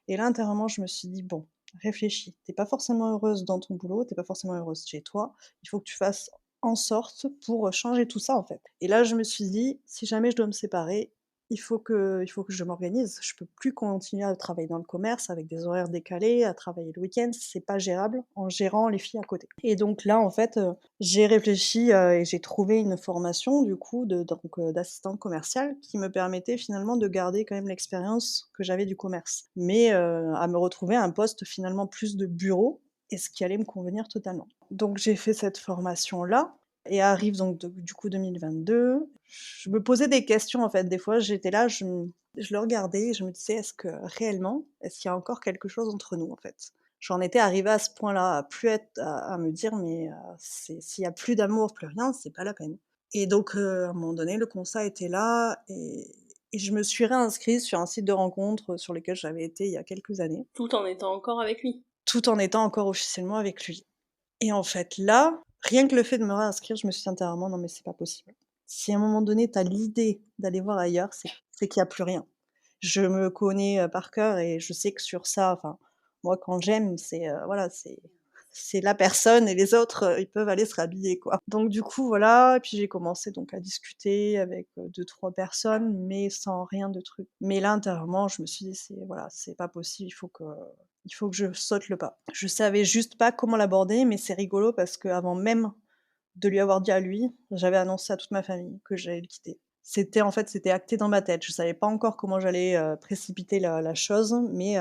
et là, intérieurement, je me suis dit: «Bon, réfléchis, tu pas forcément heureuse dans ton boulot, tu pas forcément heureuse chez toi, il faut que tu fasses en sorte pour, changer tout ça, en fait». Et là, je me suis dit: «Si jamais je dois me séparer, il faut que je m'organise. Je peux plus continuer à travailler dans le commerce avec des horaires décalés, à travailler le week-end, c'est pas gérable en gérant les filles à côté. Et donc là, en fait, j'ai réfléchi, et j'ai trouvé une formation du coup d'assistante commerciale qui me permettait finalement de garder quand même l'expérience que j'avais du commerce. Mais, à me retrouver à un poste finalement plus de bureau et ce qui allait me convenir totalement. Donc j'ai fait cette formation-là et arrive donc du coup 2022. Je me posais des questions en fait, des fois j'étais là, je le regardais et je me disais: «Est-ce que réellement, est-ce qu'il y a encore quelque chose entre nous?» en fait. J'en étais arrivée à ce point-là, à me dire: «Mais, c'est s'il y a plus d'amour, plus rien, c'est pas la peine». Et donc, à un moment donné, le constat était là et je me suis réinscrite sur un site de rencontres, sur lequel j'avais été il y a quelques années, Tout en étant encore avec lui? tout en étant encore officiellement avec lui. Et en fait, là, rien que le fait de me réinscrire, je me suis dit intérieurement: «Non mais c'est pas possible». Si à un moment donné, tu as l'idée d'aller voir ailleurs, c'est qu'il y a plus rien. Je me connais, par cœur et je sais que sur ça, enfin, moi quand j'aime, voilà, c'est la personne et les autres, ils peuvent aller se rhabiller, quoi. Donc du coup, voilà et puis j'ai commencé donc à discuter avec, 2-3 personnes, mais sans rien de truc. Mais là, intérieurement, je me suis dit: «C'est voilà, c'est pas possible, il faut que je saute le pas». Je savais juste pas comment l'aborder, mais c'est rigolo parce qu'avant même de lui avoir dit à lui, j'avais annoncé à toute ma famille que j'allais le quitter. C'était acté dans ma tête. Je savais pas encore comment j'allais, précipiter la chose, mais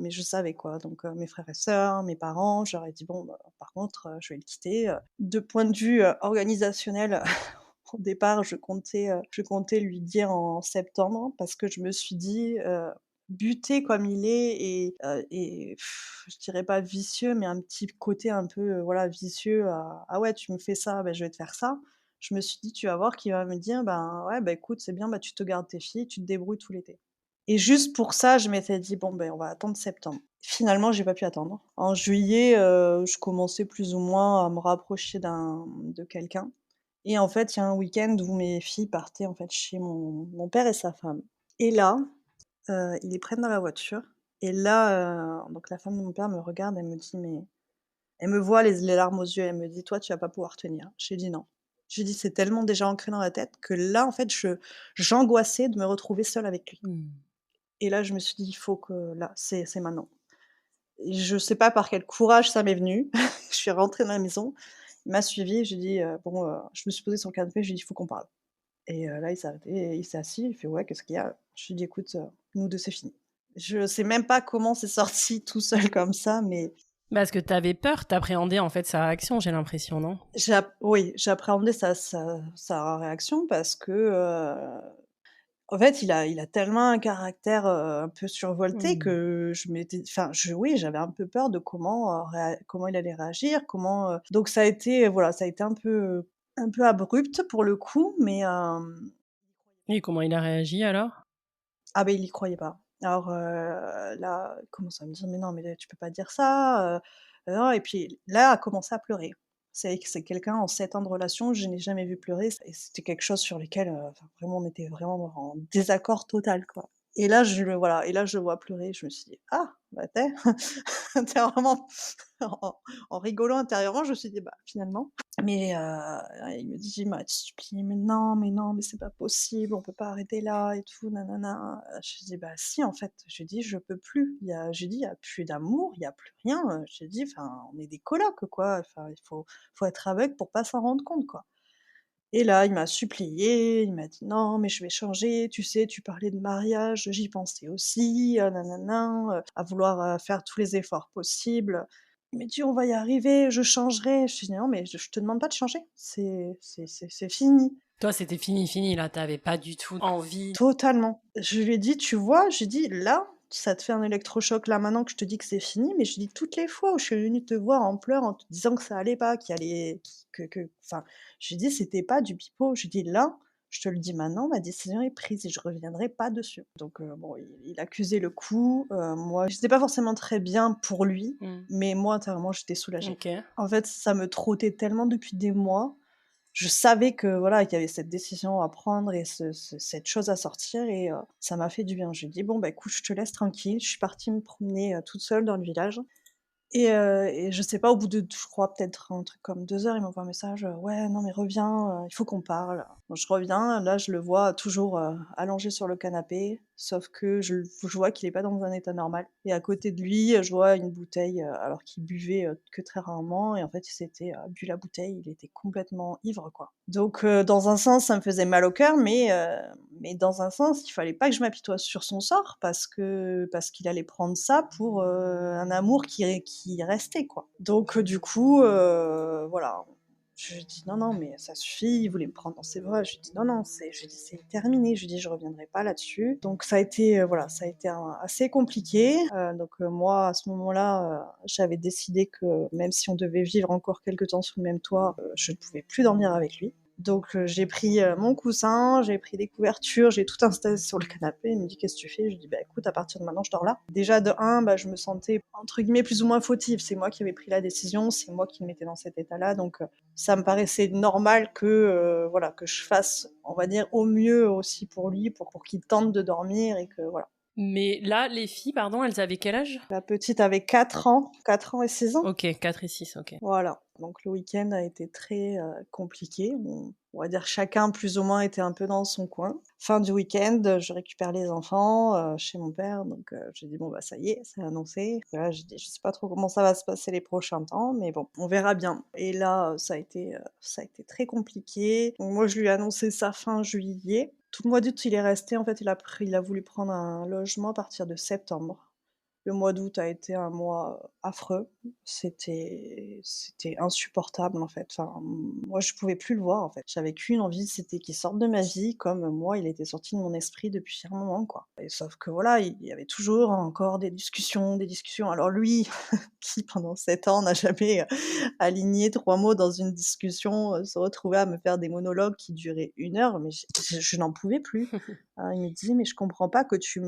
je savais quoi. Donc, mes frères et sœurs, mes parents, je leur ai dit: «Bon, par contre, je vais le quitter». De point de vue, organisationnel, au départ, je comptais lui dire en septembre parce que je me suis dit, buté comme il est et je dirais pas vicieux, mais un petit côté un peu, voilà, vicieux à: «Ah ouais, tu me fais ça, ben je vais te faire ça». Je me suis dit: «Tu vas voir qu'il va me dire: "Ben, ouais, bah, écoute, c'est bien, bah, tu te gardes tes filles, tu te débrouilles tout l'été"». Et juste pour ça, je m'étais dit: «Bon, ben, on va attendre septembre». Finalement, j'ai pas pu attendre. En juillet, je commençais plus ou moins à me rapprocher de quelqu'un Et en fait, il y a un week-end où mes filles partaient, en fait, chez mon père et sa femme. Et là, ils les prennent dans la voiture et là, donc la femme de mon père me regarde, elle me dit: «Mais» elle me voit les larmes aux yeux, elle me dit: «Toi, tu vas pas pouvoir tenir». J'ai dit: «Non». J'ai dit: «C'est tellement déjà ancré dans la tête que là, en fait, j'angoissais de me retrouver seule avec lui». Mmh. Et là, je me suis dit: «Il faut que là, c'est maintenant». Et je sais pas par quel courage ça m'est venu. Je suis rentrée dans la maison, il m'a suivie, j'ai dit: «Bon», je me suis posée sur le canapé, j'ai dit: «Il faut qu'on parle». Et là, il s'est arrêté, il s'est assis, il fait: «Ouais, qu'est-ce qu'il y a?» Je lui ai dit: «Écoute, nous 2 c'est fini». Je sais même pas comment c'est sorti tout seul comme ça, mais Parce que t'avais peur, tu en fait sa réaction, j'ai l'impression, non? oui, j'appréhendais sa réaction parce que, en fait, il a tellement un caractère, un peu survolté Mmh. que oui, j'avais un peu peur de comment il allait réagir, donc ça a été, voilà, ça a été un peu abrupt pour le coup, mais Et comment il a réagi alors? ah beh, il y croyait pas. Alors, là, il commence à me dire: «Mais non, mais tu peux pas dire ça, non», et puis là, a commencé à pleurer. C'est quelqu'un en 7 ans de relation, je n'ai jamais vu pleurer et c'était quelque chose sur lequel, enfin vraiment on était vraiment en désaccord total, quoi. Et là je le vois pleurer, je me suis dit: «Ah, bah, intérieurement en rigolant intérieurement, je me suis dit: «Bah, finalement». Mais il me dit: «Il m'a supplié, mais non, mais c'est pas possible, on peut pas arrêter là et tout, nanana». Je lui dis: «Bah si, en fait». Je lui dis: «Je peux plus». Je lui dis: «Il y a plus d'amour, il y a plus rien», je lui dis: «Enfin, on est des colocs, quoi, enfin, il faut être aveugle pour pas s'en rendre compte, quoi». Et là, il m'a supplié, il m'a dit: «Non, mais je vais changer, tu sais, tu parlais de mariage, j'y pensais aussi, nanana, à vouloir, faire tous les efforts possibles». Il m'a dit: «On va y arriver, je changerai». Je lui dis: «Non, mais je te demande pas de changer, c'est fini». Toi, c'était fini, fini, là, t'avais pas du tout envie. Totalement. Je lui ai dit: «Tu vois?» j'ai dit: «Là, ça te fait un électrochoc là maintenant que je te dis que c'est fini, mais je dis toutes les fois où je suis venue te voir en pleurs, en te disant que ça allait pas, qu'il allait que enfin, je lui ai dit: «C'était pas du pipeau». Je lui ai dit: «Là, je te le dis maintenant, ma décision est prise et je reviendrai pas dessus». Donc bon, il accusait le coup, moi, j'étais pas forcément très bien pour lui, Mmh. mais moi, intérieurement, j'étais soulagée. OK. En fait, ça me trottait tellement depuis des mois, je savais que voilà, qu'il y avait cette décision à prendre et cette chose à sortir et ça m'a fait du bien. J'ai dit: «Bon, bah, écoute, je te laisse tranquille». Je suis partie me promener, toute seule dans le village et je sais pas, au bout de je crois peut-être un truc comme 2 heures, il m'envoie un message: «Ouais, non mais reviens, il faut qu'on parle». Donc je reviens, là je le vois toujours, allongé sur le canapé, sauf que je vois qu'il est pas dans un état normal et à côté de lui, je vois une bouteille, alors qu'il buvait, que très rarement et en fait il s'était, bu la bouteille, il était complètement ivre, quoi. Donc dans un sens, ça me faisait mal au cœur, mais dans un sens, il fallait pas que je m'apitoie sur son sort parce qu'il allait prendre ça pour, un amour qui restait, quoi. Donc du coup, voilà, je lui ai dit: «Non, non, mais ça suffit». Il voulait me prendre dans ses bras. Je lui ai dit: «Non, non, je lui ai dit: «C'est terminé». Je lui ai dit: «Je reviendrai pas là-dessus». Donc ça a été, voilà, ça a été un assez compliqué. Donc moi, à ce moment-là, j'avais décidé que même si on devait vivre encore quelque temps sous le même toit, je ne pouvais plus dormir avec lui. Donc j'ai pris, mon coussin, j'ai pris des couvertures, j'ai tout installé sur le canapé. Il me dit: «Qu'est-ce que tu fais?» Je lui dis: «Bah, écoute, à partir de maintenant, je dors là». Déjà de un, bah, je me sentais entre guillemets «plus ou moins fautive». C'est moi qui avais pris la décision, c'est moi qui me mettais dans cet état-là, donc ça me paraissait normal que, voilà, que je fasse, on va dire, au mieux aussi pour lui, pour qu'il tente de dormir et que voilà. Mais là, les filles, pardon, elles avaient quel âge? La petite avait 4 ans et 6 ans. OK, 4 et 6, OK. Voilà, donc le week-end a été très, compliqué. On va dire chacun plus ou moins était un peu dans son coin. Fin du week-end, je récupère les enfants, chez mon père, donc j'ai dit: «Bon, bah, ça y est, c'est annoncé». Là, j'ai dit: «Je sais pas trop comment ça va se passer les prochains temps, mais bon, on verra bien». Et là, ça a été très compliqué. Donc moi, je lui ai annoncé ça fin juillet. Tout le mois d'août, il est resté. En fait, il a voulu prendre un logement à partir de septembre. Le mois d'août a été un mois affreux. C'était insupportable, en fait. Enfin, moi, je pouvais plus le voir, en fait. J'avais qu'une envie, c'était qu'il sorte de ma vie comme moi, il était sorti de mon esprit depuis un moment, quoi. Et sauf que voilà, il y avait toujours encore des discussions, des discussions. Alors lui, qui pendant 7 ans n'a jamais, aligné 3 mots dans une discussion, se retrouvait à me faire des monologues qui duraient 1 heure, mais je n'en pouvais plus. Il me dit: «Mais je comprends pas que tu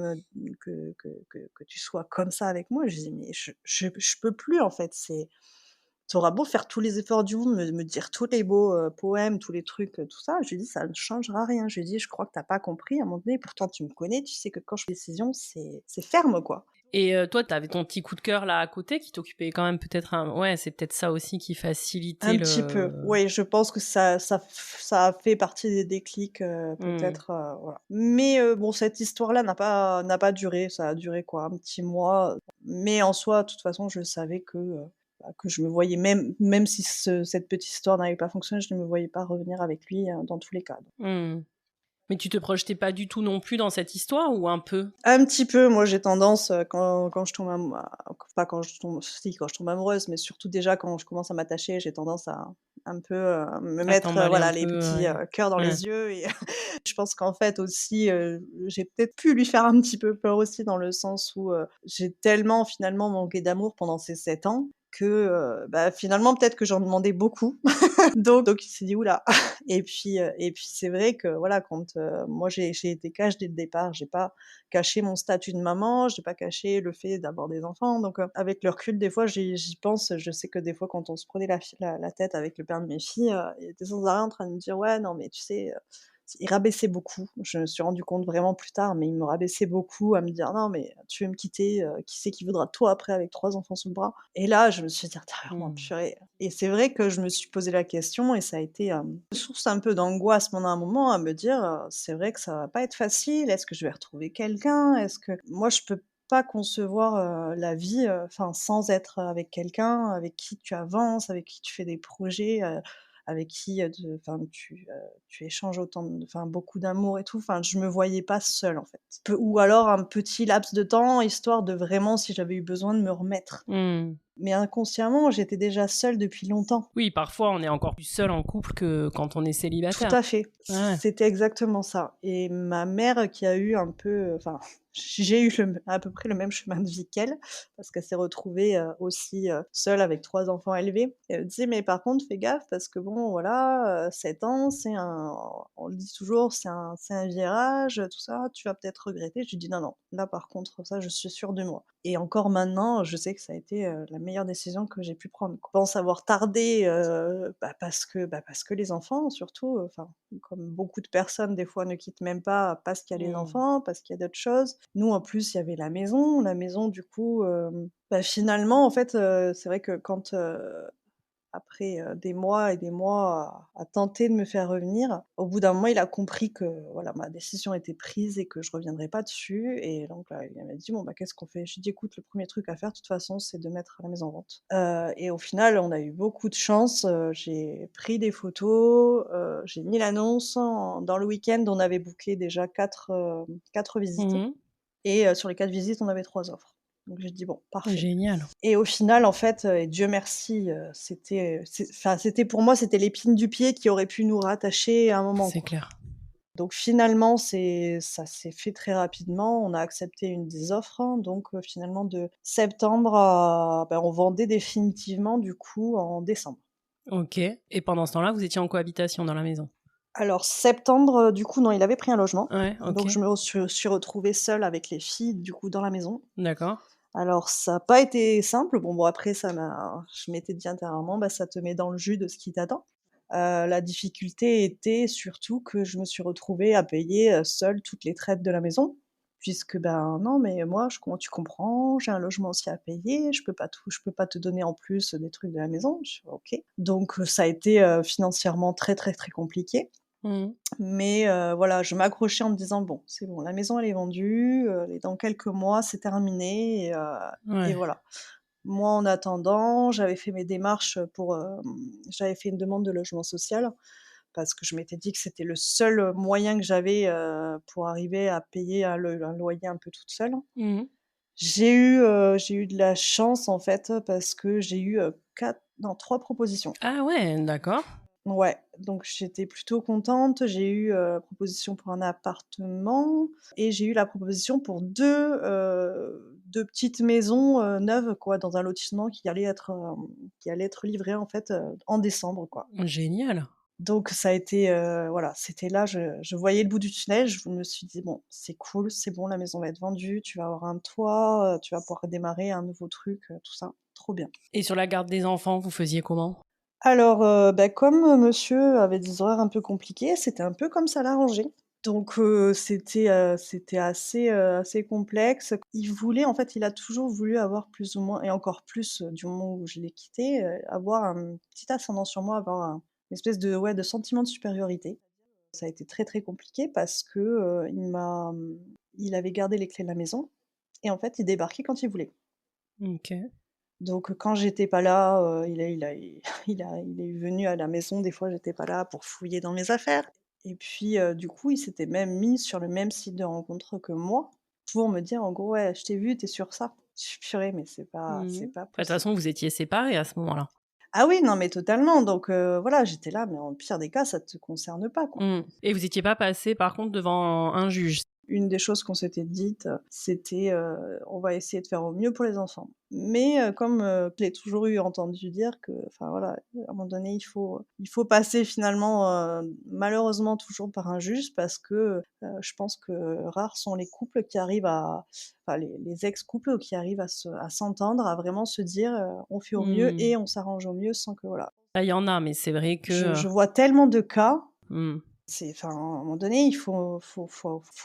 sois comme ça avec moi». Je dis: «Mais je peux plus en fait, tu auras beau faire tous les efforts du monde, me dire tous les beaux, poèmes, tous les trucs, tout ça. Je lui dis: «Ça ne changera rien». Je lui dis: «Je crois que tu as pas compris à un moment donné, pourtant tu me connais, tu sais que quand je fais des décisions, c'est ferme, quoi». Et toi, tu avais ton petit coup de cœur là à côté qui t'occupait quand même peut-être ouais, c'est peut-être ça aussi qui facilitait Un petit peu, le oui, je pense que ça a fait partie des déclics, mmh. peut-être, voilà. Mais bon, cette histoire-là n'a pas duré, ça a duré quoi, un petit mois, mais en soi, de toute façon, je savais que je me voyais même si cette petite histoire n'avait pas fonctionné, je ne me voyais pas revenir avec lui, dans tous les cas. Mmh. Mais tu te projetais pas du tout non plus dans cette histoire ou un peu? Un petit peu, moi j'ai tendance, quand je tombe pas quand je tombe si, quand je tombe amoureuse, mais surtout déjà quand je commence à m'attacher, j'ai tendance à un peu, me À mettre, t'emballer un voilà les peu, petits, ouais. cœurs dans Ouais. les yeux et je pense qu'en fait aussi, j'ai peut-être pu lui faire un petit peu peur aussi dans le sens où, j'ai tellement finalement manqué d'amour pendant ces 7 ans que, bah, finalement peut-être que j'en demandais beaucoup. Donc il s'est dit: «Ouh là!» et puis c'est vrai que voilà, quand, moi j'ai été cash dès le départ. J'ai pas caché mon statut de maman, j'ai pas caché le fait d'avoir des enfants. Donc, avec le recul, des fois, j'y pense. Je sais que des fois, quand on se prenait la tête avec le père de mes filles, il était sans arrêt en train de me dire: «Ouais, non, mais tu sais», il rabaissait beaucoup. Je me suis rendu compte vraiment plus tard, mais il me rabaissait beaucoup à me dire: «Non, mais tu veux me quitter, qui c'est qui voudra de toi après avec 3 enfants sous le bras?» Et là, je me suis dit intérieurement: Mmh. «Purée», et c'est vrai que je me suis posé la question et ça a été, source un peu d'angoisse pendant un moment à me dire, «C'est vrai que ça va pas être facile. Est-ce que je vais retrouver quelqu'un? Est-ce que» moi, je peux pas concevoir, la vie, enfin, sans être avec quelqu'un avec qui tu avances, avec qui tu fais des projets, avec qui, enfin, tu échanges autant enfin, beaucoup d'amour et tout. Enfin, je me voyais pas seule, en fait. Ou alors un petit laps de temps, histoire de vraiment, si j'avais eu besoin, de me remettre. Mmh. Mais inconsciemment, j'étais déjà seule depuis longtemps. Oui, parfois, on est encore plus seul en couple que quand on est Tout célibataire. à fait, Ouais. c'était exactement ça. Et ma mère qui a eu un peu, enfin, j'ai eu à peu près le même chemin de vie qu'elle, parce qu'elle s'est retrouvée, aussi, seule avec 3 enfants à élever. Et elle me disait: «Mais par contre, fais gaffe parce que bon, voilà, 7 ans, on le dit toujours, c'est un virage, tout ça, tu vas peut-être regretter». Je lui dis: «Non, non, là par contre, ça, je suis sûre de moi». Et encore maintenant, je sais que ça a été, la meilleure décision que j'ai pu prendre, quoi. Je pense avoir tardé, parce que les enfants surtout, enfin, comme beaucoup de personnes des fois ne quittent même pas parce qu'il y a les Mmh. enfants, parce qu'il y a d'autres choses. Nous en plus, il y avait la maison. La maison du coup, bah, finalement en fait, c'est vrai que quand, après, des mois et des mois à tenter de me faire revenir. Au bout d'un moment, il a compris que, voilà, ma décision était prise et que je reviendrais pas dessus. Et donc là, il m'a dit: «Bon, bah, qu'est-ce qu'on fait?» Je lui ai dit: «Écoute, le premier truc à faire, de toute façon, c'est de mettre la maison en vente». Et au final, on a eu beaucoup de chance, j'ai pris des photos, j'ai mis l'annonce dans le week-end, on avait booké déjà 4 visites Mmh. et sur les 4 visites, on avait 3 offres. Donc j'ai dit: «Bon, parfait». Génial. Et au final, en fait, et Dieu merci, c'était pour moi, c'était l'épine du pied qui aurait pu nous rattacher à un moment, C'est quoi. clair. Donc finalement, ça s'est fait très rapidement. On a accepté une des offres, hein, donc finalement de septembre à on vendait définitivement du coup en décembre. OK. Et pendant ce temps-là, vous étiez en cohabitation dans la maison? Alors septembre, du coup non, il avait pris un logement, Ouais, donc OK. je me suis retrouvée seule avec les filles, du coup, dans la maison. D'accord. Alors ça a pas été simple. Bon, après je m'étais dit intérieurement: «Bah, ça te met dans le jus de ce qui t'attend». La difficulté était surtout que je me suis retrouvée à payer, seule toutes les traites de la maison, puisque, ben, non, mais moi tu comprends, j'ai un logement aussi à payer, je peux pas te donner en plus des trucs de la maison. Je fais: «OK». Donc, ça a été, financièrement très, très, très compliqué. Mmh. Mais voilà, je m'accrochais en me disant: «Bon, c'est bon, la maison elle est vendue, et dans quelques mois, c'est terminé», et Ouais. voilà. Moi, en attendant, j'avais fait mes démarches, j'avais fait une demande de logement social parce que je m'étais dit que c'était le seul moyen que j'avais, pour arriver à payer un loyer un peu toute seule. Mmh. J'ai eu de la chance, en fait, parce que j'ai eu, 4 non 3 propositions. Ah ouais, d'accord. Ouais, donc j'étais plutôt contente. J'ai eu, proposition pour un appartement et j'ai eu la proposition pour 2 petites maisons, neuves quoi, dans un lotissement qui allait être livré en fait, en décembre quoi. Génial. Donc ça a été, voilà, c'était là, je voyais le bout du tunnel. Je me suis dit: «Bon, c'est cool, c'est bon, la maison va être vendue, tu vas avoir un toit, tu vas pouvoir démarrer un nouveau truc», tout ça. trop bien. Et sur la garde des enfants, vous faisiez comment? Alors, comme, monsieur avait des horaires un peu compliqués, c'était un peu comme ça l'arrangeait. Donc, c'était assez complexe. Il a toujours voulu avoir plus ou moins et encore plus, du moment où je l'ai quitté, avoir un petit ascendant sur moi, avoir une espèce de ouais, de sentiment de supériorité. Ça a été très, très compliqué parce que, il avait gardé les clés de la maison et en fait, il débarquait quand il voulait. OK. Donc, quand j'étais pas là, il est venu à la maison, des fois j'étais pas là pour fouiller dans mes affaires et puis, du coup, il s'était même mis sur le même site de rencontre que moi pour me dire en gros: «Ouais, je t'ai vu, tu es sur ça». Je fais: «Purée, mais Mmh. c'est pas Bah, de toute possible». façon, vous étiez séparés à ce moment-là? Ah oui, non mais totalement, donc voilà, j'étais là: «Mais en pire des cas, ça te concerne pas, quoi». Mmh. Et vous étiez pas passés par contre devant un juge? Une des choses qu'on s'était dites, c'était, «On va essayer de faire au mieux pour les enfants». Mais, comme, je l'ai toujours eu entendu dire que enfin voilà, à un moment donné, il faut passer finalement, malheureusement toujours par un juge parce que, je pense que rares sont les couples qui arrivent à enfin les ex-couples qui arrivent à s'entendre, à vraiment se dire, «On fait au mieux Mmh. et on s'arrange au mieux» sans que voilà. Ah, il y en a, mais c'est vrai que, Je vois tellement de cas. mmh. C'est enfin, à un moment donné, il faut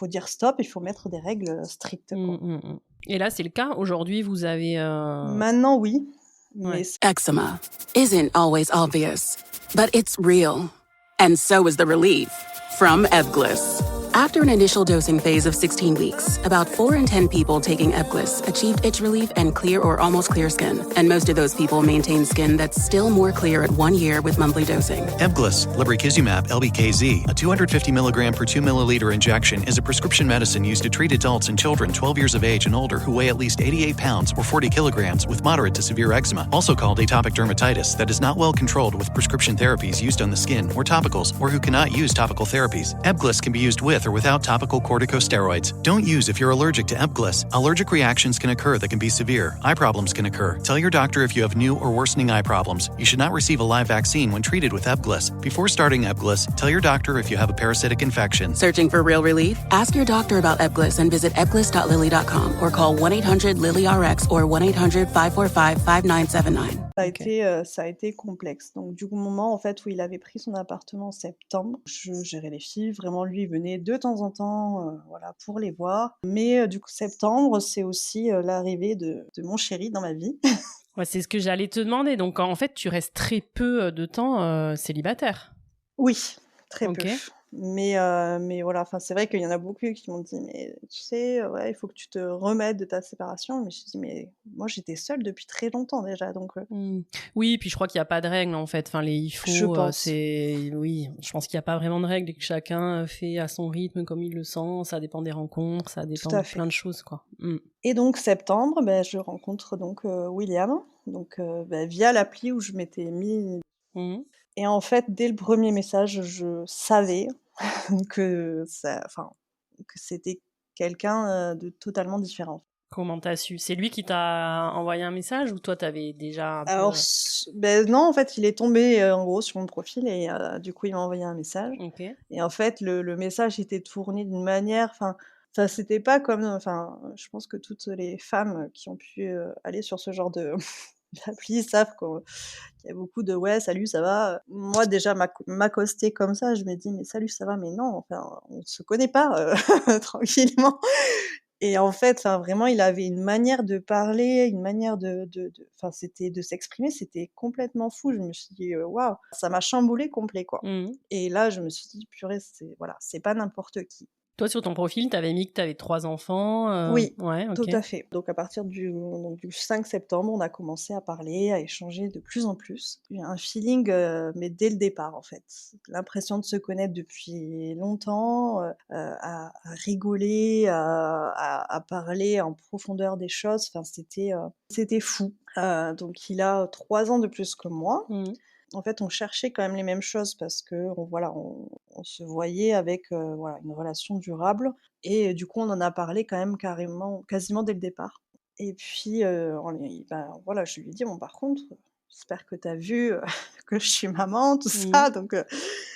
dire stop, il faut mettre des règles, strictes, Mmh, quoi. mmh mh. Et là, c'est le cas? Aujourd'hui, vous avez, Maintenant, oui, mais ouais. c Eczema isn't always obvious, but it's real. And so is the relief from Ebglyss. After an initial dosing phase of 16 weeks, about 4 in 10 people taking Ebglyss achieved itch relief and clear or almost clear skin. And most of those people maintain skin that's still more clear at 1 year with monthly dosing. Ebglyss, lebrikizumab LBKZ, a 250 milligram per 2 milliliter injection, is a prescription medicine used to treat adults and children 12 years of age and older who weigh at least 88 pounds or 40 kilograms with moderate to severe eczema, also called atopic dermatitis, that is not well controlled with prescription therapies used on the skin or topicals, or who cannot use topical therapies. Ebglyss can be used with or without topical corticosteroids. Don't use if you're allergic to Ebglyss. Allergic reactions can occur that can be severe. Eye problems can occur. Tell your doctor if you have new or worsening eye problems. You should not receive a live vaccine when treated with Ebglyss. Before starting Ebglyss, tell your doctor if you have a parasitic infection. Searching for real relief? Ask your doctor about Ebglyss and visit ebglyss.lily.com or call 1-800-LILY-RX or 1-800-545-5979. OK. Ça a été complexe. Donc du moment, en fait, où il avait pris son appartement en septembre, je gérais les filles. Vraiment, lui, il venait de temps en temps, voilà, pour les voir. Mais du coup, septembre, c'est aussi, l'arrivée de mon chéri dans ma vie. Ouais, c'est ce que j'allais te demander. Donc en fait, tu restes très peu, de temps, célibataire? Oui, très peu. OK. Mais voilà, enfin, c'est vrai qu'il y en a beaucoup qui m'ont dit: «Mais tu sais, ouais, il faut que tu te remettes de ta séparation». Mais je dis: «Mais moi, j'étais seule depuis très longtemps déjà, donc Mmh. Oui, puis je crois qu'il y a pas de règle en fait. Enfin, il je faut, pense». c'est oui, je pense qu'il y a pas vraiment de règle et que chacun, fait à son rythme comme il le sent. Ça dépend des rencontres, ça Tout dépend à de fait. plein de choses, quoi. Mmh. Et donc septembre, je rencontre donc William, donc via l'appli où je m'étais mis Mmh. et en fait, dès le premier message, je savais que ça enfin, que c'était quelqu'un, de totalement différent. Comment t'as su? C'est lui qui t'a envoyé un message ou toi t'avais déjà un peu, Alors non, en fait, il est tombé, en gros sur mon profil et du coup, il m'a envoyé un message OK. et en fait, le message était tourné d'une manière enfin, c'était pas comme, enfin, je pense que toutes les femmes qui ont pu, aller sur ce genre de d'appli savent qu'il y a beaucoup de: «Ouais, salut, ça va?» Moi, déjà, m'accoster comme ça, je me dis: «Mais salut, ça va?» Mais non, enfin, on se connaît pas, tranquillement. Et en fait, enfin, vraiment, il avait une manière de parler, une manière enfin, c'était de s'exprimer, c'était complètement fou. Je me suis dit: «Waouh!» Ça m'a chamboulé complet, quoi. Mmh. Et là, je me suis dit: «Purée, c'est voilà, c'est pas n'importe qui». Toi, sur ton profil, t'avais mis que t'avais 3 enfants, Oui, ouais, tout OK. à fait. Donc à partir du 5 septembre, on a commencé à parler, à échanger de plus en plus. Il y a un feeling, mais dès le départ, en fait. L'impression de se connaître depuis longtemps, à rigoler, à parler en profondeur des choses. Enfin, c'était fou. Donc il a 3 ans de plus que moi. Mmh. En fait, on cherchait quand même les mêmes choses parce qu'on voilà, on se voyait avec, voilà, une relation durable et du coup, on en a parlé quand même quasiment dès le départ et puis, voilà, je lui ai dit: «Bon, par contre, j'espère que tu as vu, que je suis maman, tout Mmh. ça», donc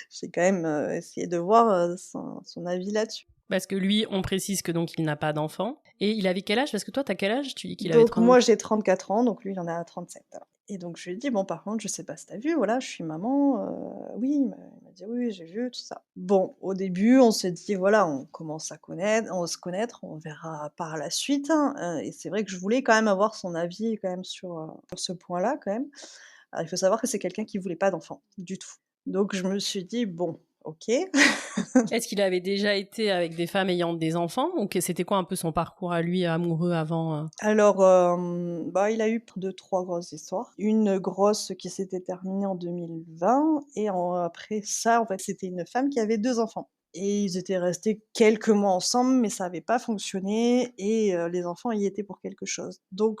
j'ai quand même, essayé de voir, son avis là-dessus. Parce que lui, on précise que donc il n'a pas d'enfant. Et il avait quel âge? Parce que toi, t'as quel âge? Tu dis qu'il avait Donc 30... moi, j'ai 34 ans, donc lui, il en a 37. Et donc je lui ai dit: «Bon, par contre, je sais pas si tu as vu, voilà, je suis maman, oui». Il m'a dit: «Oui, oui, j'ai vu, tout ça». Bon, au début, on s'est dit: «Voilà, on commence à se connaître, on verra par la suite», hein, et c'est vrai que je voulais quand même avoir son avis quand même sur ce point-là, quand même. Alors il faut savoir que c'est quelqu'un qui voulait pas d'enfant, du tout. Donc je me suis dit: «Bon, OK». Est-ce qu'il avait déjà été avec des femmes ayant des enfants? Ou que c'était quoi un peu son parcours à lui, amoureux avant? Alors, bah, il a eu 2-3 grosses histoires. Une grosse qui s'était terminée en 2020 et après ça, en fait, c'était une femme qui avait 2 enfants et ils étaient restés quelques mois ensemble, mais ça avait pas fonctionné et les enfants y étaient pour quelque chose. Donc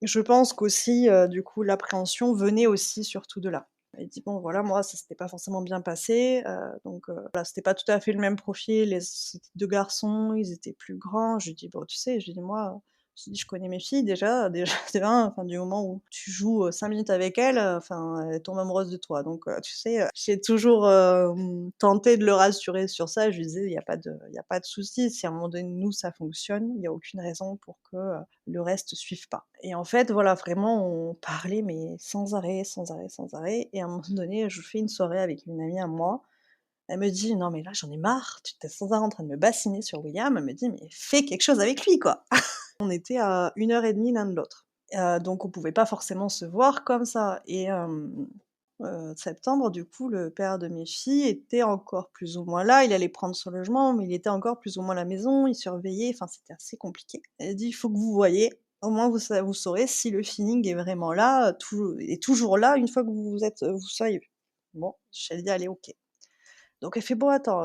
je pense qu'aussi, du coup, l'appréhension venait aussi surtout de là. Il dit: «Bon, voilà, moi, ça s'était pas forcément bien passé, donc voilà, c'était pas tout à fait le même profil, c'était 2 garçons, ils étaient plus grands». Je lui dis: «Bon, tu sais», je lui dis: «Moi, je dis: «Je connais mes filles déjà de 1, enfin, du moment où tu joues, 5 minutes avec elles, enfin, elles tombent amoureuses de toi». Donc tu sais, j'ai toujours, tenté de le rassurer sur ça. Je lui disais: «Il y a pas de souci, si à un moment donné, nous, ça fonctionne, il y a aucune raison pour que, le reste suive pas». Et en fait, voilà, vraiment, on parlait, mais sans arrêt, sans arrêt, sans arrêt. Et à un moment donné, je fais une soirée avec une amie à moi. Elle me dit: «Non, mais là, j'en ai marre, tu es sans arrêt en train de me bassiner sur William». Elle me dit: «Mais fais quelque chose avec lui, quoi!» On était à 1 heure et demie l'un de l'autre. Donc on pouvait pas forcément se voir comme ça. Et septembre, du coup, le père de mes filles était encore plus ou moins là. Il allait prendre son logement, mais il était encore plus ou moins à la maison, il surveillait, enfin, c'était assez compliqué. Elle dit: «Il faut que vous voyiez, au moins vous saurez si le feeling est vraiment là, toujours là, une fois que vous seriez vus». Bon, j'ai dit: «Allez, OK». Donc elle fait: «Bon, attends,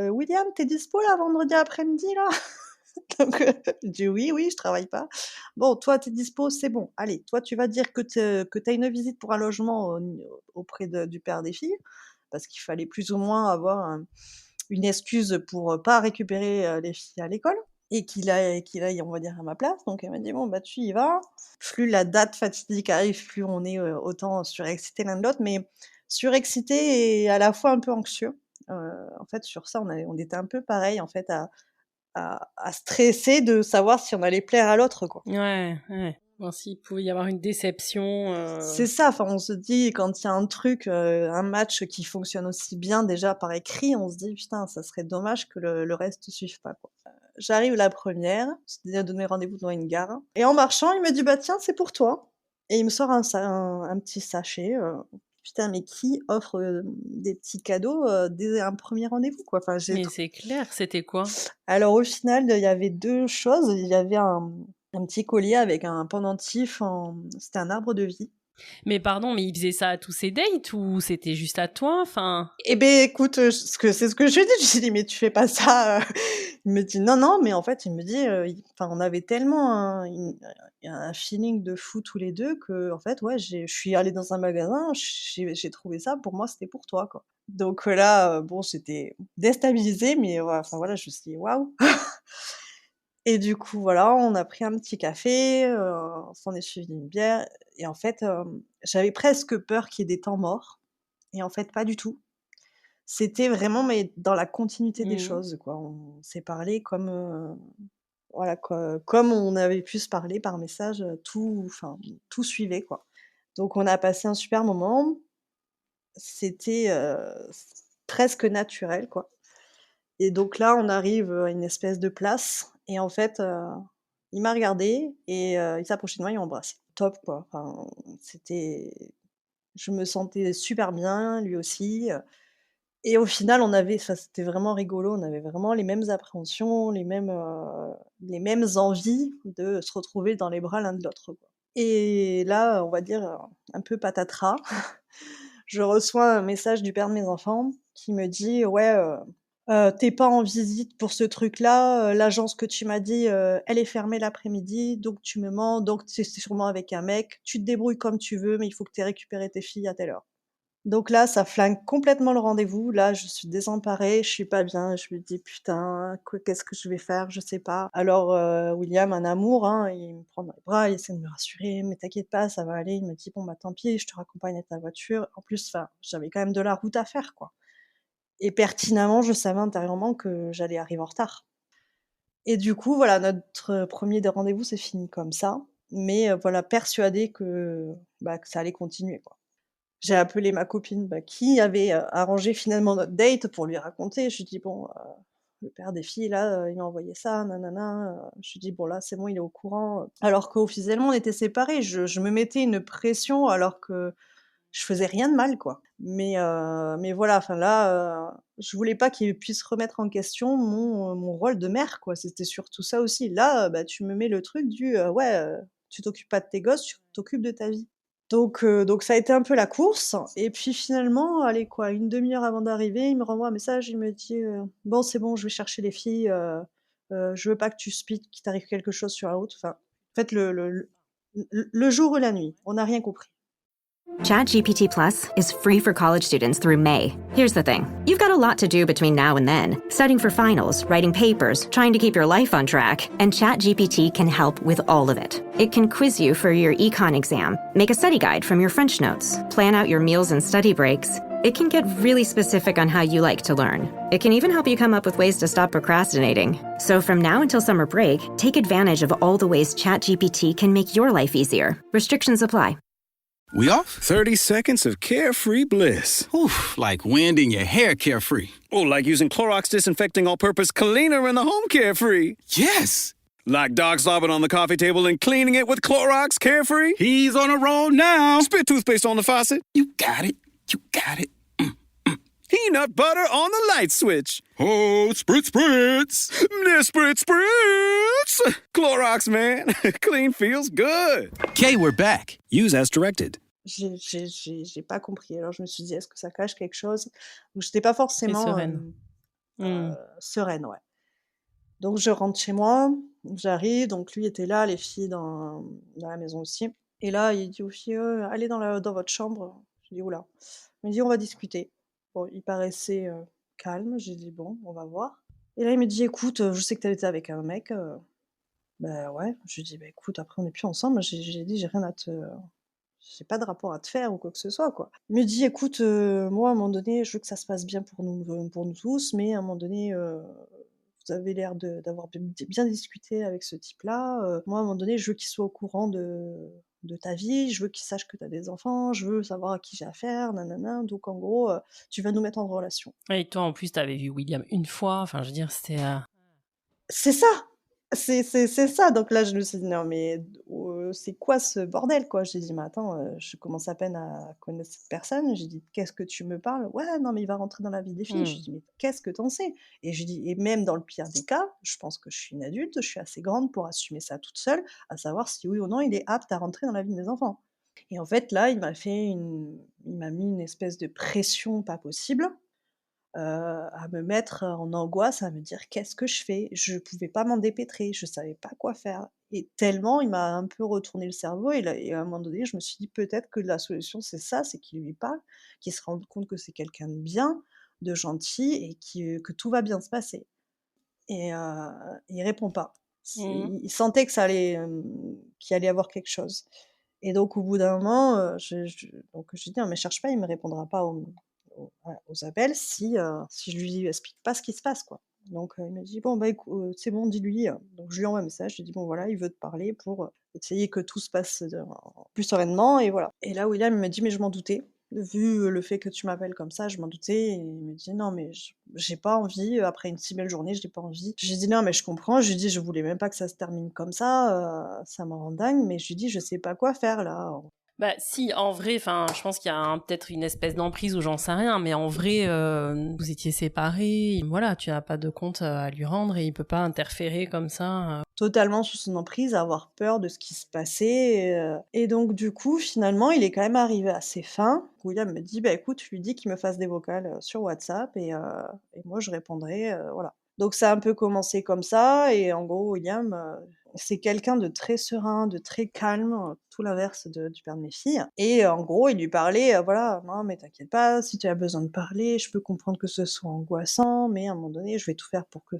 William, tu es dispo là, vendredi après-midi là?» Donc je dis: «Oui, oui, je travaille pas». «Bon, toi, tu es dispo, c'est bon. Allez, toi, tu vas dire que tu as une visite pour un logement auprès du père des filles», parce qu'il fallait plus ou moins avoir une excuse pour, pas récupérer, les filles à l'école et qu'il aille, on va dire, à ma place. Donc elle m'a dit: «Bon, bah, tu y vas». Plus la date fatidique arrive, plus on est, autant surexcités l'un de l'autre, mais surexcités et à la fois un peu anxieux. En fait, sur ça, on était un peu pareil, en fait, à stresser de savoir si on allait plaire à l'autre, quoi. Ouais, ouais. Bon, s'il pouvait y avoir une déception... C'est ça, enfin, on se dit quand il y a un truc, un match qui fonctionne aussi bien déjà par écrit, on se dit: «Putain, ça serait dommage que le reste suive pas, quoi». J'arrive la première, on s'était donné rendez-vous devant une gare et en marchant, il me dit: «Bah tiens, c'est pour toi», et il me sort un petit sachet, putain, mais qui offre, des petits cadeaux, dès un premier rendez-vous, quoi? Enfin, j'ai Mais c'est clair, c'était quoi? Alors au final, il y avait 2 choses. Il y avait un petit collier avec un pendentif c'était un arbre de vie. Mais pardon, mais il faisait ça à tous ses dates ou c'était juste à toi? Enfin... Eh beh, écoute, c'est ce que je lui ai dit. Je lui ai dit: «Mais tu fais pas ça, Il me dit: «Non, non», mais en fait, il me dit, il enfin, on avait tellement un feeling de fou tous les 2 que en fait, ouais, je suis allée dans un magasin, j'ai trouvé ça, pour moi, c'était pour toi, quoi. Donc là, bon, j'étais déstabilisée, mais ouais, enfin voilà, je me suis dit: «Waouh!» Et du coup, voilà, on a pris un petit café, on s'en est suivi une bière et en fait, j'avais presque peur qu'il y ait des temps morts et en fait, pas du tout. C'était vraiment, mais dans la continuité des Mmh. choses, quoi. On s'est parlé comme, voilà, comme on avait pu se parler par message, tout suivait, quoi. Donc on a passé un super moment. C'était, presque naturel, quoi. Et donc là, on arrive, à une espèce de place et en fait, il m'a regardée et il s'est approché de moi, il m'a embrassée. Top, quoi. Enfin, c'était je me sentais super bien, lui aussi, et au final, c'était vraiment rigolo, on avait vraiment les mêmes appréhensions, les mêmes envies de se retrouver dans les bras l'un de l'autre, quoi. Et là, on va dire, un peu patatras, je reçois un message du père de mes enfants qui me dit: «Ouais, tu pas en visite pour ce truc-là, l'agence que tu m'as dit, elle est fermée l'après-midi, donc tu me mens, donc c'est sûrement avec un mec. Tu te débrouilles comme tu veux, mais il faut que tu aies récupéré tes filles à telle heure». Donc là, ça flingue complètement le rendez-vous. Là, je suis désemparée, je suis pas bien, je me dis: «Putain, qu'est-ce que je vais faire? Je sais pas». Alors, William, un amour, hein, il me prend dans les bras, il essaie de me rassurer: «Mais t'inquiète pas, ça va aller». Il me dit: «Bon, bah, tant pis, je te raccompagne avec ta voiture». En plus, enfin, j'avais quand même de la route à faire, quoi, et pertinemment, je savais intérieurement que j'allais arriver en retard. Et du coup, voilà, notre premier des rendez-vous s'est fini comme ça, mais voilà, persuadée que ça allait continuer, quoi. J'ai appelé ma copine, qui avait, arrangé finalement notre date pour lui raconter. Je lui dis: «Bon, le père des filles là, il m'a envoyé ça, nanana», je lui dis: «Bon là, c'est bon, il est au courant», alors qu'officiellement on était séparés. Je me mettais une pression alors que je faisais rien de mal, quoi. Mais voilà, enfin là, je voulais pas qu'il puisse remettre en question mon rôle de mère, quoi. C'était surtout ça aussi. Là, tu me mets le truc «Ouais, tu t'occupes pas de tes gosses, tu t'occupes de ta vie». Donc ça a été un peu la course et puis finalement, allez quoi, une demi-heure avant d'arriver, il me renvoie un message, il me dit: «Bon, c'est bon, je vais chercher les filles, je veux pas que tu speeds, qu'il t'arrive quelque chose sur la route». Enfin, en fait, le jour et la nuit, on n'a rien compris. ChatGPT Plus is free for college students through May. Here's the thing. You've got a lot to do between now and then. Studying for finals, writing papers, trying to keep your life on track. And ChatGPT can help with all of it. It can quiz you for your econ exam, make a study guide from your French notes, plan out your meals and study breaks. It can get really specific on how you like to learn. It can even help you come up with ways to stop procrastinating. So from now until summer break, take advantage of all the ways ChatGPT can make your life easier. Restrictions apply. We off? 30 seconds of carefree bliss. Oof, like winding your hair carefree. Oh, like using Clorox Disinfecting All-Purpose Cleaner in the home carefree. Yes! Like dog slobbing on the coffee table and cleaning it with Clorox Carefree. He's on a roll now. Spit toothpaste on the faucet. You got it. You got it. Peanut butter on the light switch. Oh, spritz, spritz. Spritz, spritz. Clorox, man. Clean feels good. Okay, we're back. Use as directed. J'ai pas compris. Alors je me suis dit: «Est-ce que ça cache quelque chose?» Donc j'étais pas Très forcément, sereine. sereine, ouais. Donc je rentre chez moi, j'arrive, donc lui était là, les filles dans la maison aussi. Et là, il dit aux filles: «Allez dans votre chambre». Je dis: «Ouh là». Il me dit: «On va discuter». Bon, il paraissait, calme. J'ai dit: «Bon, on va voir». Et là, il me dit: «Écoute, je sais que tu été avec un mec». Ouais. Je lui dis: Écoute, après on n'est plus ensemble». J'ai dit: «J'ai rien à te j'ai pas de rapport à te faire ou quoi que ce soit, quoi». Il me dit: «Écoute, moi, à un moment donné, je veux que ça se passe bien pour nous tous, mais à un moment donné, vous avez l'air d'avoir bien discuté avec ce type-là. Moi, à un moment donné, je veux qu'il soit au courant de ta vie, je veux qu'il sache que tu as des enfants, je veux savoir à qui j'ai affaire, nanana. Donc en gros, tu vas nous mettre en relation». Et toi, en plus, t'avais vu William une fois. Enfin, je veux dire, c'était... C'est ça! C'est ça. Donc là, je me suis dit: «Non mais c'est quoi ce bordel, quoi?» J'ai dit: «Mais attends, je commence à peine à connaître cette personne». J'ai dit: «Qu'est-ce que tu me parles?» «Ouais, non mais il va rentrer dans la vie des filles». Je lui dis: «Mais qu'est-ce que t'en sais?» Et je lui dis: «Et même dans le pire des cas, je pense que je suis une adulte, je suis assez grande pour assumer ça toute seule, à savoir si oui ou non il est apte à rentrer dans la vie de mes enfants». Et en fait, là, il m'a mis une espèce de pression pas possible. À me mettre en angoisse, à me dire: «Qu'est-ce que je fais?» Je pouvais pas m'en dépêtrer, je savais pas quoi faire et tellement il m'a un peu retourné le cerveau et à un moment donné, je me suis dit: «Peut-être que la solution c'est ça, c'est qu'il lui parle, qu'il se rende compte que c'est quelqu'un de bien, de gentil et que tout va bien se passer». Et il répond pas. Il sentait que ça allait, qu'il allait y avoir quelque chose et donc au bout d'un moment, donc je lui dis: «Non mais cherche pas, il me répondra pas aux appels si je lui explique pas ce qui se passe, quoi». Donc il me dit: «Bon, c'est bon, dis-lui». Donc je lui envoie un message, je lui dis: «Bon voilà, il veut te parler pour, essayer que tout se passe, plus sereinement» et voilà. Et là, William, il me dit: «Mais je m'en doutais. Vu, le fait que tu m'appelles comme ça, je m'en doutais». Et il me dit: «Non mais j'ai pas envie, après une si belle journée, j'ai pas envie». Je lui dis: «Non mais je comprends». Je lui dis: «Je voulais même pas que ça se termine comme ça me rend dingue, mais» je lui dis: «Je sais pas quoi faire là». Bah si, en vrai, enfin, je pense qu'il y a peut-être une espèce d'emprise ou j'en sais rien, mais en vrai, vous étiez séparés, voilà, tu n'as pas de compte à lui rendre et il peut pas interférer comme ça. Totalement sous son emprise, à avoir peur de ce qui se passait, et donc du coup, finalement, il est quand même arrivé à ses fins. William me dit: écoute, tu lui dis qu'il me fasse des vocales, sur WhatsApp et moi je répondrai, voilà». Donc ça a un peu commencé comme ça et en gros, William, c'est quelqu'un de très serein, de très calme, tout l'inverse du père de mes filles et en gros, il lui parlait, voilà: «Non mais t'inquiète pas, si tu as besoin de parler, je peux comprendre que ce soit angoissant, mais à un moment donné, je vais tout faire pour que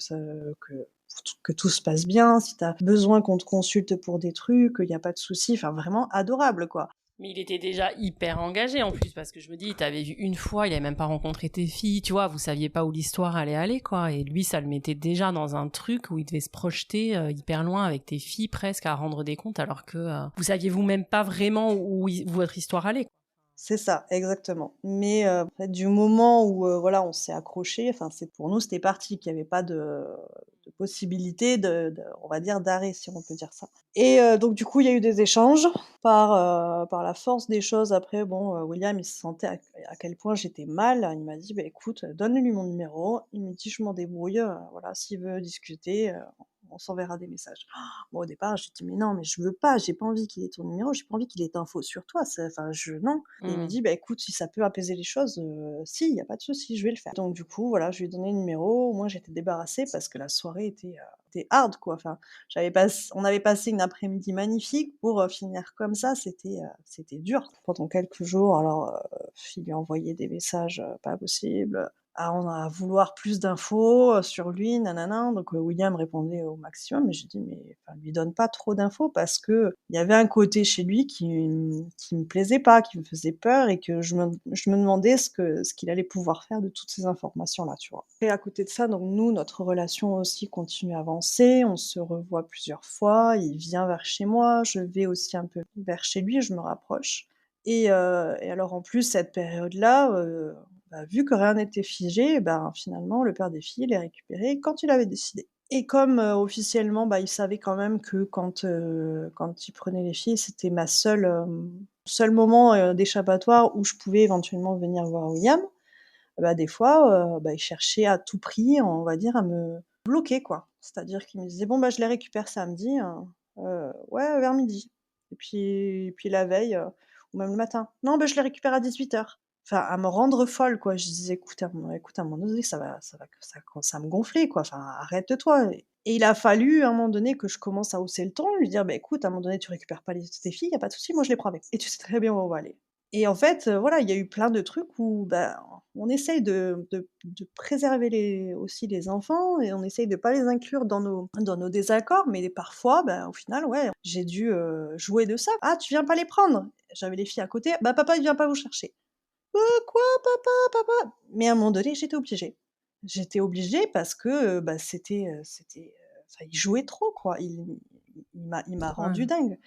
tout se passe bien. Si tu as besoin qu'on te consulte pour des trucs, il y a pas de souci». Enfin vraiment adorable, quoi. Mais il était déjà hyper engagé en plus, parce que je me dis, il t'avait vu une fois, il avait même pas rencontré tes filles, tu vois, vous saviez pas où l'histoire allait aller, quoi. Et lui, ça le mettait déjà dans un truc où il devait se projeter hyper loin avec tes filles presque à rendre des comptes, alors que vous saviez vous-même pas vraiment où votre histoire allait, quoi. C'est ça, exactement. Mais en fait, du moment où voilà, on s'est accroché, enfin, pour nous, c'était parti, qu'il y avait pas de possibilité on va dire, d'arrêt, si on peut dire ça. Et donc du coup, il y a eu des échanges par la force des choses. Après, bon, William, il se sentait à quel point j'étais mal. Il m'a dit: «Beh, écoute, donne-lui mon numéro». Il me dit: «Je m'en débrouille, voilà, s'il veut discuter, on s'enverra des messages». Bon, au départ, j'ai dit: «Mais non, mais je veux pas, j'ai pas envie qu'il ait ton numéro, j'ai pas envie qu'il ait d'infos sur toi, enfin, non». Et il me dit: «Bah, écoute, si ça peut apaiser les choses, si, y a pas de souci, je vais le faire». Donc du coup, voilà, je lui ai donné le numéro, au moins j'étais débarrassée parce que la soirée était hard, quoi. Enfin, on avait passé une après-midi magnifique pour, finir comme ça, c'était dur. Pendant quelques jours, alors, il lui a envoyé des messages, pas possible, à vouloir plus d'infos, sur lui, nanana. Donc William répondait au maximum, mais j'ai dit: «Mais enfin, lui donne pas trop d'infos» parce qu'il y avait un côté chez lui qui me plaisait pas, qui me faisait peur et que je me demandais ce qu'il allait pouvoir faire de toutes ces informations-là, tu vois? Et à côté de ça, donc nous, notre relation aussi continue à avancer, on se revoit plusieurs fois, il vient vers chez moi, je vais aussi un peu vers chez lui, je me rapproche et alors en plus cette période-là, bah, vu que rien n'était figé, ben, finalement, le père des filles les récupérait quand il avait décidé. Et comme, officiellement, bah, il savait quand même que quand il prenait les filles, c'était ma seul moment, d'échappatoire où je pouvais éventuellement venir voir William, bah, des fois, bah, il cherchait à tout prix, on va dire, à me bloquer, quoi. C'est-à-dire qu'il me disait: «Bon, bah, je les récupère samedi, ouais, vers midi. Et puis la veille, ou même le matin: «Non, bah, je les récupère à 18h». Enfin, à me rendre folle, quoi. Je disais: «Écoute, à un moment donné, ça commence à me gonfler, quoi. Enfin, arrête-toi». Et il a fallu, à un moment donné, que je commence à hausser le ton, lui dire: «Bah, écoute, à un moment donné, tu récupères pas tes filles, y a pas de souci, moi je les prends avec. Et tu sais très bien où on va aller». Et en fait, voilà, il y a eu plein de trucs où, bah, on essaye de préserver aussi les enfants et on essaye de pas les inclure dans nos désaccords, mais parfois, bah, au final, ouais, j'ai dû, jouer de ça. «Ah, tu viens pas les prendre?» J'avais les filles à côté: «Bah, papa, il vient pas vous chercher». Quoi, papa?» Mais à un moment donné, j'étais obligée. J'étais obligée parce que, bah, enfin, il jouait trop, quoi. Il m'a rendue Ouais. dingue.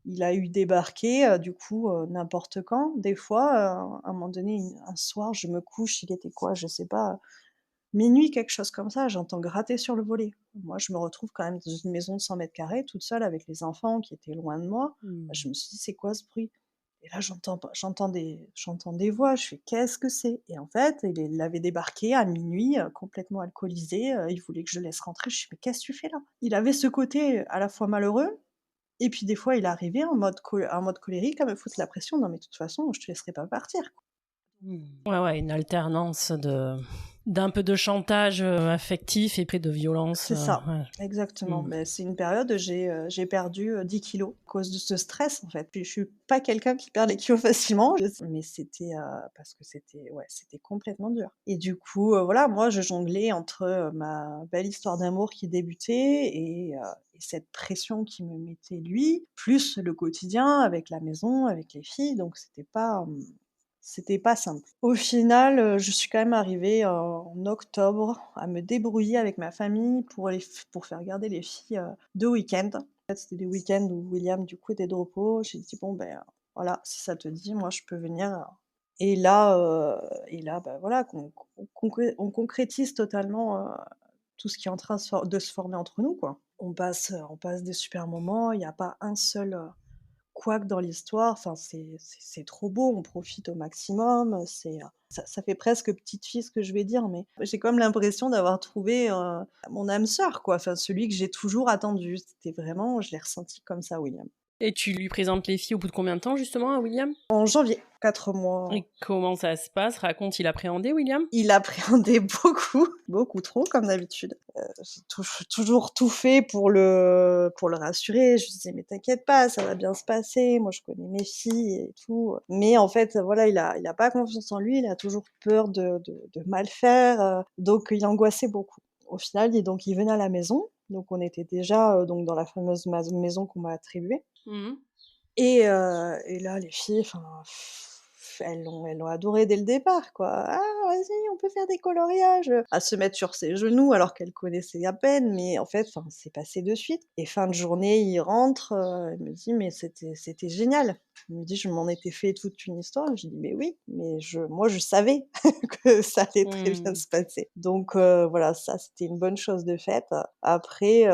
Il a eu débarqué, du coup, n'importe quand. Des fois, à un moment donné, un soir, je me couche, il était quoi? Je sais pas, minuit, quelque chose comme ça, j'entends gratter sur le volet. Moi, je me retrouve quand même dans une maison de 100 m², toute seule avec les enfants qui étaient loin de moi. Bah, Mmh. je me suis dit: «C'est quoi ce bruit?» Et là, j'entends des voix, je fais: «Qu'est-ce que c'est?» Et en fait, il avait débarqué à minuit, complètement alcoolisé, il voulait que je le laisse rentrer. Je fais: «Mais qu'est-ce que tu fais là?» Il avait ce côté à la fois malheureux et puis des fois, il arrivait en mode colérique à me foutre la pression: «Non mais de toute façon, je te laisserai pas partir». Mmh. Ouais, ouais, une alternance d'un peu de chantage, affectif et puis de violence, C'est ça, ouais. exactement. Mmh. Beh, c'est une période, j'ai perdu, 10 kilogrammes à cause de ce stress, en fait. Puis je suis pas quelqu'un qui perd les kilos facilement, mais c'était, parce que c'était complètement dur. Et du coup, voilà, moi je jonglais entre, ma belle histoire d'amour qui débutait et cette pression qui me mettait lui, plus le quotidien avec la maison, avec les filles, donc c'était pas simple. Au final, je suis quand même arrivée en octobre à me débrouiller avec ma famille pour faire garder les filles, 2 week-ends. En fait, c'était des week-ends où William, du coup, était de repos. J'ai dit: «Bon, ben, voilà, si ça te dit, moi, je peux venir». Et là, bah, voilà, qu'on concrétise totalement, tout ce qui est en train de se former entre nous, quoi. On passe des super moments, il y a pas un seul, couac dans l'histoire, enfin c'est trop beau, on profite au maximum, ça fait presque petite fille ce que je vais dire, mais j'ai comme l'impression d'avoir trouvé, mon âme sœur, quoi, enfin celui que j'ai toujours attendu. C'était vraiment, je l'ai ressenti comme ça, William. Et tu lui présentes les filles au bout de combien de temps justement à William? En janvier, 4 mois. Et comment ça se passe? Raconte, il appréhendait William? Il appréhendait beaucoup, beaucoup trop comme d'habitude. J'ai toujours tout fait pour le rassurer. Je lui disais: «Mais t'inquiète pas, ça va bien se passer, moi je connais mes filles et tout». Mais en fait, voilà, il a pas confiance en lui, il a toujours peur de mal faire, donc il angoissait beaucoup. Au final, il venait à la maison, donc on était déjà, donc dans la fameuse maison qu'on m'a attribuée. Mmh. Et là, les filles, enfin, elles l'ont adoré dès le départ, quoi. «Ah, vas-y, on peut faire des coloriages», à se mettre sur ses genoux alors qu'elles connaissaient à peine, mais en fait, enfin, c'est passé de suite et fin de journée, il rentre, elle me dit: «Mais c'était génial». Il me dit: «Je m'en étais fait toute une histoire». Je dis: «Mais oui, mais moi, je savais que ça allait très bien Mmh. se passer». Donc voilà, ça, c'était une bonne chose de faite. Après,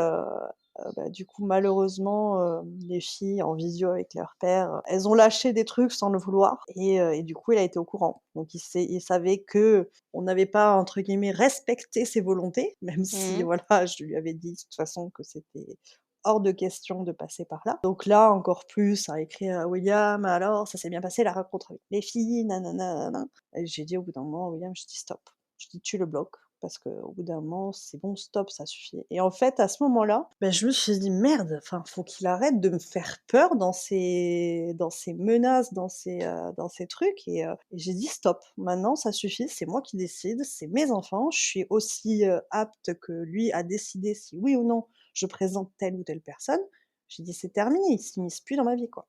bah, du coup, malheureusement, les filles en visio avec leur père, elles ont lâché des trucs sans le vouloir et du coup, il a été au courant. Donc il savait qu'on n'avait pas, entre guillemets, «respecté ses volontés», même si Mmh. voilà, je lui avais dit de toute façon que c'était hors de question de passer par là. Donc là, encore plus, à écrire à William: «Alors, ça s'est bien passé la rencontre avec les filles, nanana, nanana». Et j'ai dit au bout d'un moment, William, je dis: «Stop». Je dis: «Tu le bloques parce qu'au bout d'un moment, c'est bon, stop, ça suffit». Et en fait, à ce moment-là, bah, je me suis dit: «Merde, enfin, faut qu'il arrête de me faire peur dans ses menaces, dans ses trucs». Et j'ai dit: «Stop, maintenant ça suffit, c'est moi qui décide, c'est mes enfants, je suis aussi, apte que lui à décider si oui ou non je présente telle ou telle personne». J'ai dit: «C'est terminé, il s'immisce plus dans ma vie, quoi».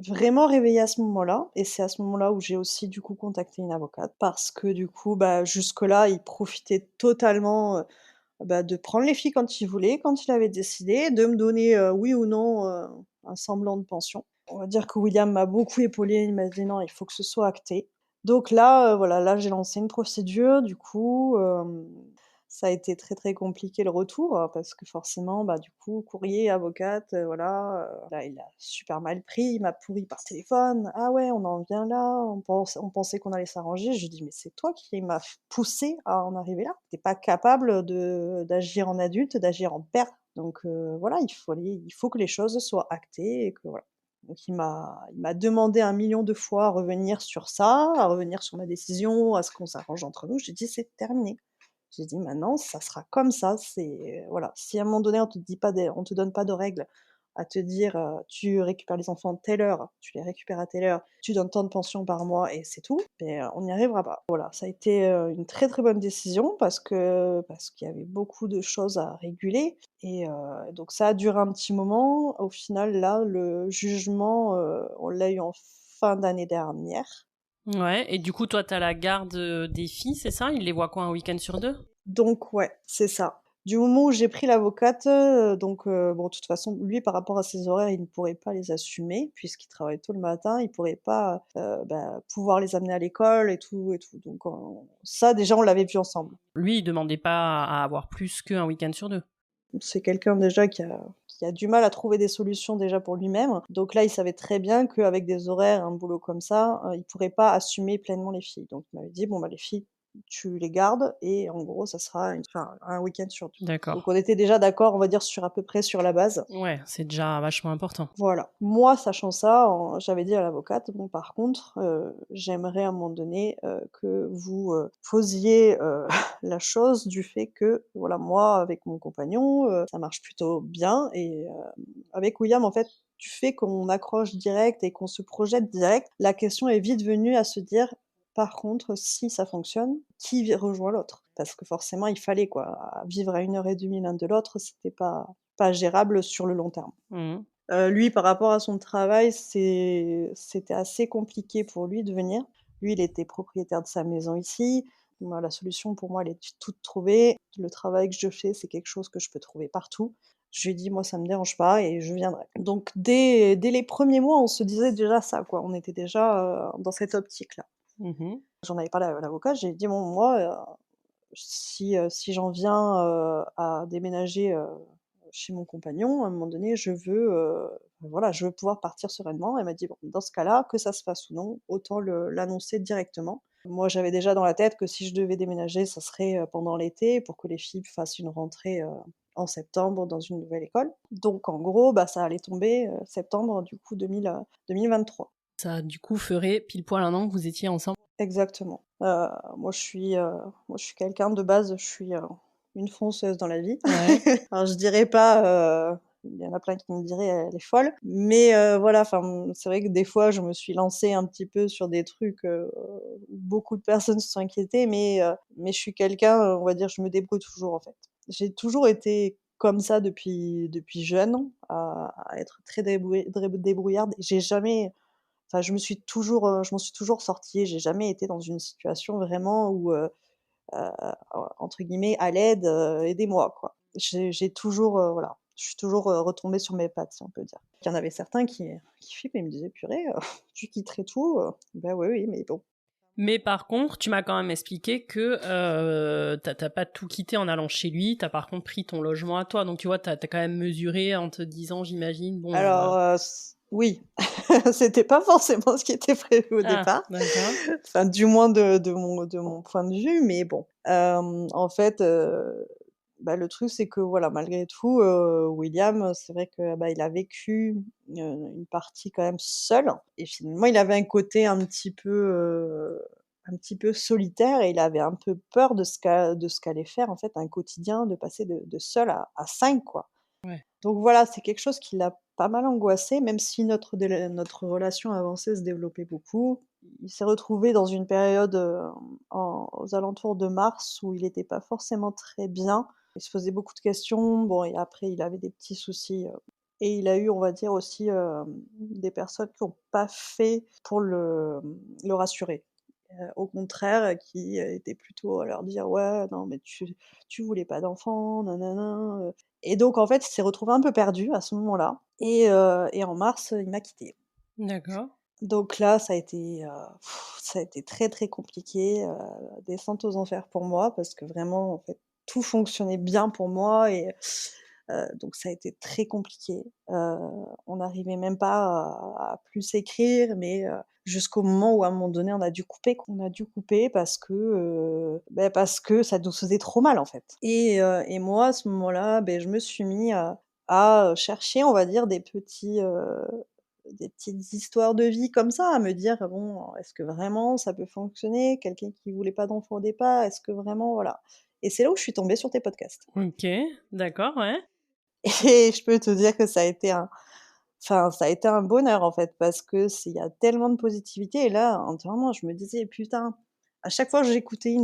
Vraiment réveillée à ce moment-là et c'est à ce moment-là où j'ai aussi du coup contacté une avocate parce que du coup, bah, jusque-là, il profitait totalement, bah, de prendre les filles quand il voulait, quand il avait décidé, de me donner, oui ou non, un semblant de pension. On va dire que William m'a beaucoup épaulée, il m'a dit: «Non, il faut que ce soit acté». Donc là, voilà, là j'ai lancé une procédure du coup, ça a été très, très compliqué le retour, parce que forcément, bah, du coup, courrier, avocate, voilà, là il a super mal pris, il m'a pourri par téléphone: «Ah ouais, on en vient là, on pensait qu'on allait s'arranger». Je lui dis: «Mais c'est toi qui m'as poussé à en arriver là. Tu pas capable d'agir en adulte, d'agir en père, donc voilà, il faut que les choses soient actées et que voilà». Donc il m'a demandé 1 million de fois à revenir sur ça, à revenir sur ma décision, à ce qu'on s'arrange entre nous. J'ai dit: «C'est terminé». J'ai dit: «Maintenant, ça sera comme ça». C'est voilà, si à un moment donné, on te donne pas de règles, à te dire, «Tu récupères les enfants telle heure, tu les récupères à telle heure, tu donnes tant de pension par mois et c'est tout», et on n'y arrivera pas. Voilà, ça a été, une très, très bonne décision parce qu'il y avait beaucoup de choses à réguler donc ça a duré un petit moment. Au final, là, le jugement, on l'a eu en fin d'année dernière. Ouais, et du coup, toi, tu as la garde, des filles, c'est ça? Il les voit quoi, un week-end sur 2? Donc ouais, c'est ça. Du moment où j'ai pris l'avocate, donc bon, de toute façon, lui, par rapport à ses horaires, il ne pourrait pas les assumer puisqu'il travaille tôt le matin. Il pourrait pas, bah, pouvoir les amener à l'école et tout et tout. Donc ça, déjà, on l'avait vu ensemble. Lui, il demandait pas à avoir plus qu'un week-end sur 2? C'est quelqu'un déjà qui a du mal à trouver des solutions déjà pour lui-même. Donc là, il savait très bien qu'avec des horaires, un boulot comme ça, il pourrait pas assumer pleinement les filles. Donc il m'avait dit: «Bon, bah, les filles, tu les gardes et en gros, ça sera un week-end sur 2». D'accord. Donc on était déjà d'accord, on va dire, à peu près sur la base. Ouais, c'est déjà vachement important. Voilà. Moi, sachant ça, j'avais dit à l'avocate: «Bon, par contre, j'aimerais à un moment donné, que vous, posiez, la chose du fait que, voilà, moi, avec mon compagnon, ça marche plutôt bien et avec William, en fait, du fait qu'on accroche direct et qu'on se projette direct, la question est vite venue à se dire: «Par contre, si ça fonctionne, qui rejoint l'autre?» Parce que forcément, il fallait, quoi. Vivre à 1 heure et demie l'un de l'autre, c'était pas gérable sur le long terme. Mmh. Lui, par rapport à son travail, c'était assez compliqué pour lui de venir. Lui, il était propriétaire de sa maison ici. Moi, la solution pour moi, elle est toute trouvée. Le travail que je fais, c'est quelque chose que je peux trouver partout. Je lui ai dit: «Moi, ça me dérange pas et je viendrai». Donc dès les premiers mois, on se disait déjà ça, quoi. On était déjà, dans cette optique-là. Mmh. J'en avais parlé à l'avocat, j'ai dit: «Bon, moi, si j'en viens, à déménager, chez mon compagnon, à un moment donné, voilà, je veux pouvoir partir sereinement». Elle m'a dit: «Bon, dans ce cas-là, que ça se fasse ou non, autant l'annoncer directement». Moi, j'avais déjà dans la tête que si je devais déménager, ça serait, pendant l'été pour que les filles fassent une rentrée, en septembre dans une nouvelle école. Donc en gros, bah, ça allait tomber, septembre du coup 2023. Ça, du coup, ferait pile poil 1 an que vous étiez ensemble? Exactement. Moi je suis quelqu'un de base, je suis, une fonceuse dans la vie. Ouais. Alors je dirais pas, il y en a plein qui me diraient: «Elle est folle», mais voilà, enfin, c'est vrai que des fois je me suis lancée un petit peu sur des trucs, où beaucoup de personnes se sont inquiétées, mais je suis quelqu'un, on va dire, je me débrouille toujours en fait. J'ai toujours été comme ça depuis jeune, à être très débrouillarde. J'ai jamais Enfin, je m'en suis toujours sortie. J'ai jamais été dans une situation vraiment où, heu, entre guillemets «à l'aide, aidez-moi» quoi. J'ai toujours, voilà, je suis toujours, retombée sur mes pattes, si on peut dire. Il y en avait certains qui flippaient, ils me disaient: «Purée, tu quitterais tout?» Bah, oui, oui, mais bon. Mais par contre, tu m'as quand même expliqué que t'as pas tout quitté en allant chez lui, t'as par contre pris ton logement à toi. Donc tu vois, t'as quand même mesuré en te disant, j'imagine, bon... Alors, s oui, c'était pas forcément ce qui était prévu au Ah, départ, d'accord. enfin, du moins de mon point de vue, mais bon. En fait, bah, le truc, c'est que, voilà, malgré tout, William, c'est vrai que, bah, il a vécu, une partie quand même seul et finalement, il avait un côté un petit peu solitaire et il avait un peu peur de ce qu'allait faire, en fait, un quotidien de passer de seul à 5, quoi. Ouais. Donc voilà, c'est quelque chose qui l'a pas mal angoissé, même si notre relation avancée se développait beaucoup. Il s'est retrouvé dans une période, aux alentours de mars où il était pas forcément très bien. Il se posait beaucoup de questions, bon et après il avait des petits soucis, et il a eu, on va dire aussi, des personnes qui ont pas fait pour le rassurer. Au contraire, qui, étaient plutôt à leur dire: «Ouais, non mais tu voulais pas d'enfant, nanana, et donc en fait, il s'est retrouvé un peu perdu à ce moment-là et en mars, il m'a quittée. D'accord. Donc là, ça a été très, très compliqué, descente aux enfers pour moi parce que vraiment, en fait, tout fonctionnait bien pour moi et donc ça a été très compliqué. On n'arrivait même pas à plus s'écrire, mais jusqu'au moment où à un moment donné, on a dû couper quoi. On a dû couper parce que ça nous faisait trop mal, en fait et moi, à ce moment-là, beh, je me suis mis à chercher, on va dire, des petites histoires de vie comme ça, à me dire: «Bon, est-ce que vraiment ça peut fonctionner? Quelqu'un qui voulait pas d'enfant au départ, est-ce que vraiment?» voilà et c'est là où je suis tombée sur tes podcasts Ok, d'accord, ouais. et je peux te dire que ça a été un bonheur, en fait, parce que il y a tellement de positivité et là, entièrement, je me disais: «Putain», à chaque fois que j'écoutais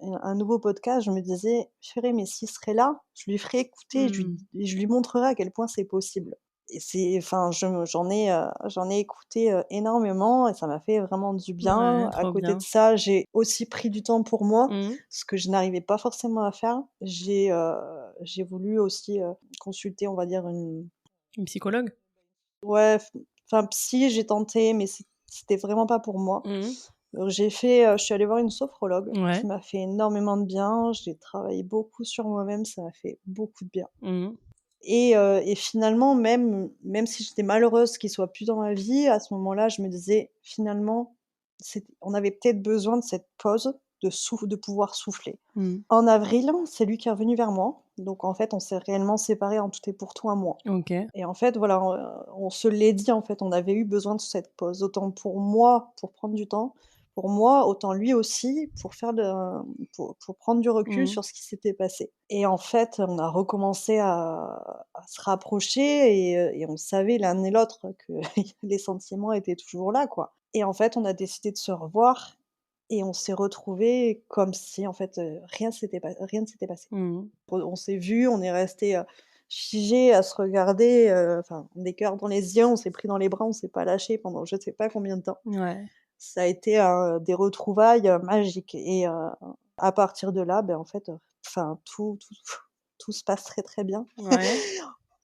un nouveau podcast, je me disais: «Purée, mais s'il serait là, je lui ferais écouter, Mmh. je lui montrerais à quel point c'est possible» et j'en ai écouté, énormément et ça m'a fait vraiment du bien. Ouais, À trop côté de bien. ça, j'ai aussi pris du temps pour moi, Mmh. ce que je n'arrivais pas forcément à faire. J'ai voulu aussi, consulter, on va dire, Une psychologue? ouais, enfin psy, j'ai tenté, mais c'était vraiment pas pour moi. Mmh. Donc je suis allée voir une sophrologue qui Ouais. m'a fait énormément de bien. J'ai travaillé beaucoup sur moi-même, ça m'a fait beaucoup de bien Mmh. et finalement même si j'étais malheureuse qu'il soit plus dans ma vie, à ce moment-là, je me disais: «Finalement, on avait peut-être besoin de cette pause, de pouvoir souffler». Mmh. En avril, c'est lui qui est revenu vers moi, donc en fait, on s'est réellement séparés en tout et pour tout un mois. OK. Et en fait, voilà, on se l'est dit, en fait, on avait eu besoin de cette pause. Autant pour moi, pour prendre du temps, pour moi, autant lui aussi, pour prendre du recul Mmh. sur ce qui s'était passé. Et en fait, on a recommencé à se rapprocher et on savait l'un et l'autre que les sentiments étaient toujours là, quoi. Et en fait, on a décidé de se revoir et on s'est retrouvés comme si, en fait, rien ne s'était passé. Mmh. On s'est vus, on est restés, figés à se regarder, enfin, des cœurs dans les yeux, on s'est pris dans les bras, on s'est pas lâchés pendant je sais pas combien de temps. Ouais. Ça a été, des retrouvailles, magiques et à partir de là, ben, en fait, enfin tout se passe très, très bien. Ouais.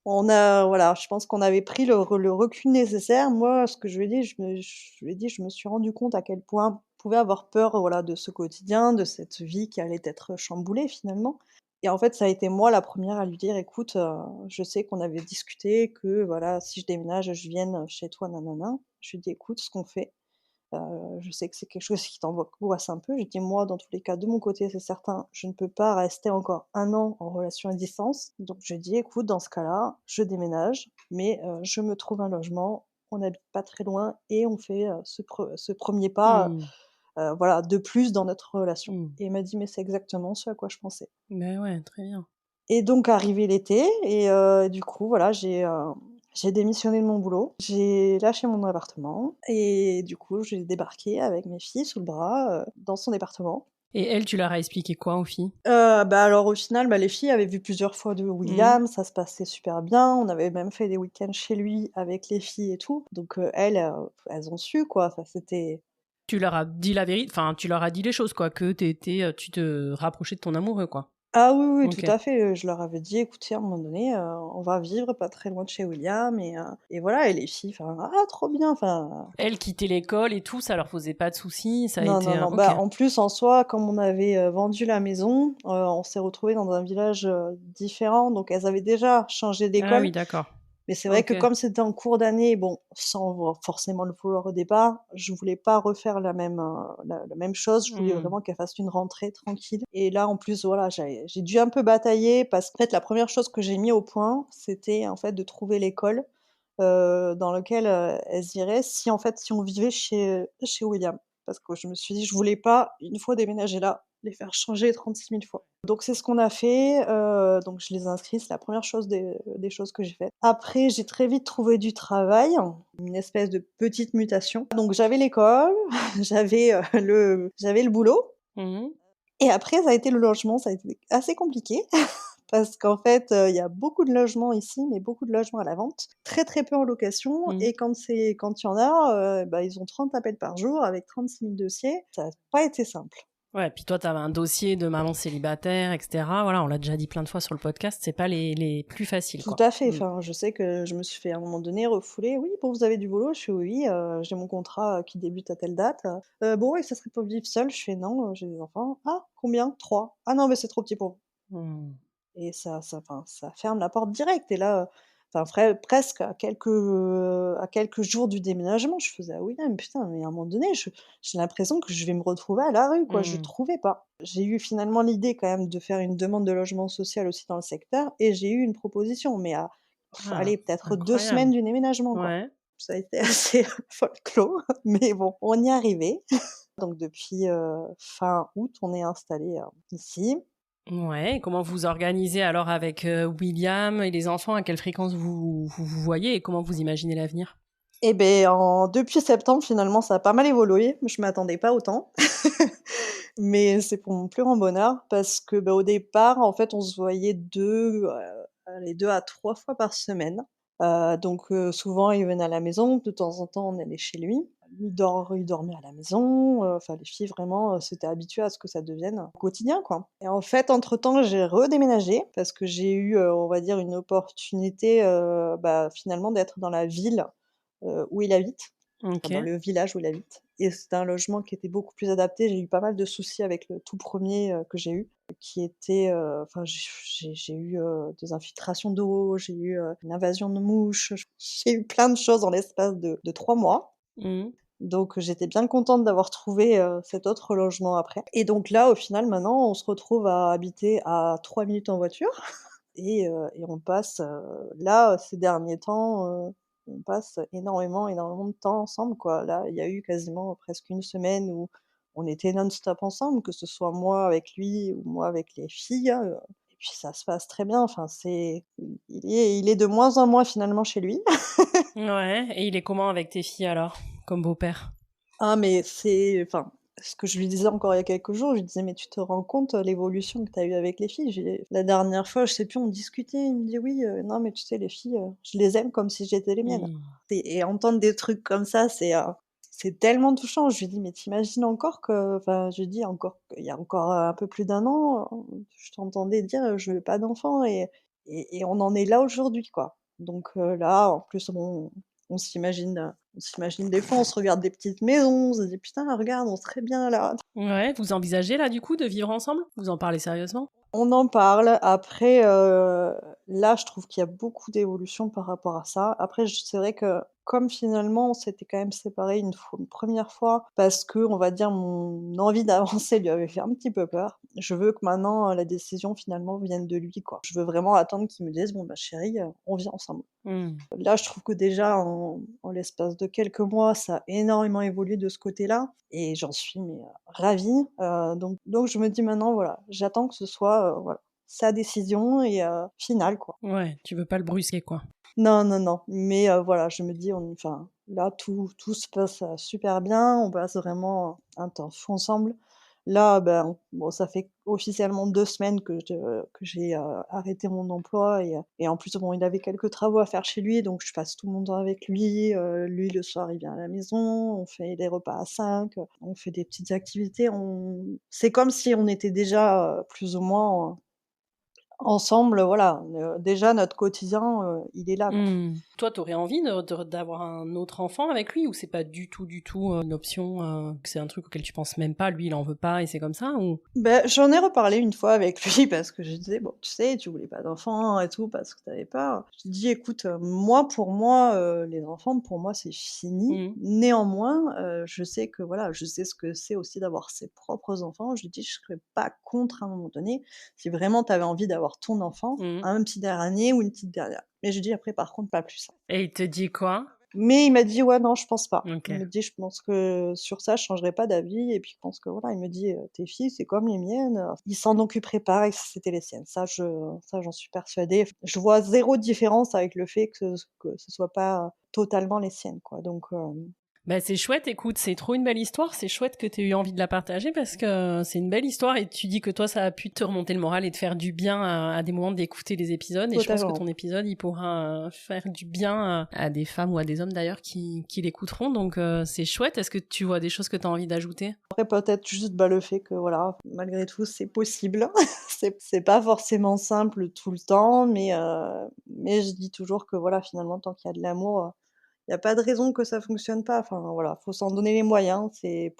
Voilà, je pense qu'on avait pris le recul nécessaire. Moi, ce que je lui ai dit, je lui ai dit: «Je me suis rendu compte à quel point je pouvais avoir peur, voilà, de ce quotidien, de cette vie qui allait être chamboulée finalement» et en fait, ça a été moi la première à lui dire: «Écoute, je sais qu'on avait discuté que, voilà, si je déménage, je vienne chez toi, nanana». Je lui ai dit: «Écoute, ce qu'on fait, je sais que c'est quelque chose qui t'angoisse un peu». J'ai dit: «Moi, dans tous les cas, de mon côté, c'est certain, je ne peux pas rester encore 1 an en relation à distance». Donc j'ai dit: «Écoute, dans ce cas-là, je déménage, mais je me trouve un logement, on n'habite pas très loin et on fait, ce 1er pas, Mmh. voilà, de plus dans notre relation». Mmh. Et il m'a dit: «Mais c'est exactement ce à quoi je pensais». Beh, ouais, très bien. Et donc arrivé l'été et du coup, voilà, j'ai démissionné de mon boulot. J'ai lâché mon appartement et du coup, j'ai débarqué avec mes filles sous le bras, dans son département Et elle, tu leur as expliqué quoi aux filles? Alors au final, les filles avaient vu plusieurs fois de William, ça se passait super bien. On avait même fait des week-ends chez lui avec les filles et tout. Donc elles ont su quoi. Enfin, c'était Tu leur as dit la vérité, enfin, tu leur as dit les choses, quoi, que tu te rapprochais de ton amoureux, quoi. Ah oui, oui, Ok. tout à fait. Je leur avais dit: «Écoutez, à un moment donné, on va vivre pas très loin de chez William» et voilà et les filles, enfin: «Ah trop bien!» enfin Elle quittait l'école et tout, ça leur posait pas de soucis, ça a non, été non, un... non. Ok. En plus, en soi, comme on avait, vendu la maison, on s'est retrouvés dans un village, différent, donc elles avaient déjà changé Ah d'école. oui, d'accord. Mais c'est vrai que Ok. comme c'était en cours d'année, bon, sans forcément le vouloir au départ, je voulais pas refaire la même chose. Je voulais Hmm. vraiment qu'elle fasse une rentrée tranquille. Et là, en plus, voilà, j'ai dû un peu batailler parce qu'en fait, la première chose que j'ai mis au point, c'était en fait de trouver l'école dans lequel elles iraient si on vivait chez William. Parce que je me suis dit, je voulais pas, une fois déménagées là, les faire changer 36 000 fois. Donc c'est ce qu'on a fait, donc je les ai inscrits, c'est la première chose des choses que j'ai faites. Après, j'ai très vite trouvé du travail, une espèce de petite mutation. Donc j'avais l'école, j'avais le boulot Mhm. et après ça a été le logement, ça a été assez compliqué parce qu'en fait, il y a beaucoup de logements ici, mais beaucoup de logements à la vente, très, très peu en location Mhm. et quand il y en a, ils ont 30 appels par jour avec 36 000 dossiers. Ça a pas été simple. Ouais, puis toi, t'avais un dossier de maman célibataire, etc. Voilà, on l'a déjà dit plein de fois sur le podcast, c'est pas les plus faciles, Tout quoi. à fait, enfin, je sais que je me suis fait à un moment donné refouler: «Oui, bon, vous avez du boulot?» Je fais: «Oui, j'ai mon contrat, qui débute à telle date». «Bon et ça serait pour vivre seule?» Je fais: «Non, j'ai des enfants». «Ah, combien? 3. Ah non, mais c'est trop petit pour vous». Hmm. Et ça ferme la porte direct et là, enfin presque à quelques jours du déménagement, je faisais: «Ah oui, non, mais putain, mais à un moment donné, j'ai l'impression que je vais me retrouver à la rue, quoi». Je Hmm. trouvais pas. J'ai eu finalement l'idée quand même de faire une demande de logement social aussi dans le secteur et j'ai eu une proposition, mais Ah, allez, peut-être 2 incroyable. semaines du déménagement, quoi. Ouais. Ça a été assez folklore, mais bon, on y est arrivé. Donc depuis, fin août, on est installés, ici. Ouais, et comment vous organisez alors avec William et les enfants? À quelle fréquence vous voyez et comment vous imaginez l'avenir? Eh beh, depuis septembre, finalement, ça a pas mal évolué. Je m'attendais pas autant. Mais c'est pour mon plus grand bonheur parce que, au départ, en fait, on se voyait 2 à 3 fois par semaine. Souvent, il venait à la maison, de temps en temps, on allait chez lui. Il dormait à la maison, enfin, les filles, vraiment, s'étaient habituées à ce que ça devienne un quotidien, quoi. Et en fait, entre-temps, j'ai redéménagé parce que j'ai eu, on va dire, une opportunité, finalement, d'être dans la ville où il habite, enfin dans Ok. le village où il habite et c'était un logement qui était beaucoup plus adapté. J'ai eu pas mal de soucis avec le tout premier que j'ai eu, qui était, enfin j'ai eu, des infiltrations d'eau, j'ai eu, une invasion de mouches, j'ai eu plein de choses en l'espace de 3 mois. Mhm. Donc j'étais bien contente d'avoir trouvé, cet autre logement après et donc là, au final, maintenant, on se retrouve à habiter à 3 minutes en voiture et on passe, là, ces derniers temps, on passe énormément, énormément de temps ensemble, quoi. Là, il y a eu quasiment presque une semaine où on était non-stop ensemble, que ce soit moi avec lui ou moi avec les filles, et puis ça se passe très bien. Enfin, il est de moins en moins finalement chez lui. Ouais, et il est comment avec tes filles alors, comme beau-père? Ah mais enfin, ce que je lui disais encore il y a quelques jours, je lui disais: «Mais tu te rends compte, l'évolution que tu as eue avec les filles?» La dernière fois, je sais plus, on discutait, il me dit: «Oui, non mais tu sais les filles, je les aime comme si j'étais les miennes». Hmm. Et entendre des trucs comme ça, c'est tellement touchant. Je lui dis: «Mais tu encore que» enfin, je lui dis: «Encore il y a encore, un peu plus d'un an, je t'entendais dire, je veux pas d'enfant» et on en est là aujourd'hui, quoi. Donc là, en plus, on s'imagine des fois, on se regarde des petites maisons, on se dit: «Putain, regarde, on serait bien là». Ouais, vous envisagez là du coup de vivre ensemble? Vous en parlez sérieusement? On en parle. Après, là, je trouve qu'il y a beaucoup d'évolution par rapport à ça. Après, c'est vrai que comme finalement, on s'était quand même séparés une première fois parce que, on va dire, mon envie d'avancer lui avait fait un petit peu peur. Je veux que maintenant, la décision finalement vienne de lui, quoi. Je veux vraiment attendre qu'il me dise: «Bon, bah, chérie, on vit ensemble». Hmm. Là, je trouve que déjà en l'espace de quelques mois, ça a énormément évolué de ce côté-là et j'en suis mais, ravie, donc je me dis maintenant, voilà, j'attends que ce soit, voilà, sa décision et finale, quoi. Ouais, tu veux pas le brusquer, quoi. Non, non, non, mais voilà, je me dis là, tout se passe, super bien, on passe vraiment un temps fou ensemble. Là, ben, bon, ça fait officiellement 2 semaines que j'ai arrêté mon emploi et en plus, bon, il avait quelques travaux à faire chez lui, donc je passe tout mon temps avec lui. Lui, le soir, il vient à la maison, on fait des repas à 5, on fait des petites activités. C'est comme si on était déjà, plus ou moins, ensemble, voilà. Déjà notre quotidien, il est là, quoi. Toi, t'aurais envie d'avoir un autre enfant avec lui, ou c'est pas du tout une option, que c'est un truc auquel tu penses même pas, lui il en veut pas et c'est comme ça, ou? Ben, j'en ai reparlé une fois avec lui parce que je lui disais: «Bon, tu sais, tu voulais pas d'enfants et tout parce que tu avais peur». Je lui dis: «Écoute, moi, pour moi, les enfants, pour moi, c'est fini. Néanmoins, je sais que voilà, je sais ce que c'est aussi d'avoir ses propres enfants». Je lui dis: «Je serais pas contre à un moment donné, si vraiment tu avais envie d'avoir ton enfant, un petit dernier ou une petite dernière». Mais je lui dis: «Après, par contre, pas plus». Et il te dit quoi? Mais il m'a dit: «Ouais, non, je pense pas». OK. Il me dit: «Je pense que sur ça, je changerai pas d'avis» et puis je pense que voilà, il me dit: «Tes filles, c'est comme les miennes, ils s'en occuperaient pareil si c'était les siennes». Ça, j'en suis persuadée. Je vois 0 différence avec le fait que ce soit pas totalement les siennes, quoi, donc Bah c'est chouette, écoute, c'est trop une belle histoire, c'est chouette que tu aies eu envie de la partager parce que c'est une belle histoire et tu dis que toi ça a pu te remonter le moral et te faire du bien à des moments d'écouter les épisodes et je pense que ton épisode il pourra faire du bien à des femmes ou à des hommes d'ailleurs qui l'écouteront, donc c'est chouette. Est-ce que tu vois des choses que tu as envie d'ajouter? Après peut-être juste le fait que voilà, malgré tout c'est possible. C'est pas forcément simple tout le temps, mais je dis toujours que voilà, finalement tant qu'il y a de l'amour, il y a pas de raison que ça fonctionne pas. Enfin voilà, faut s'en donner les moyens. C'est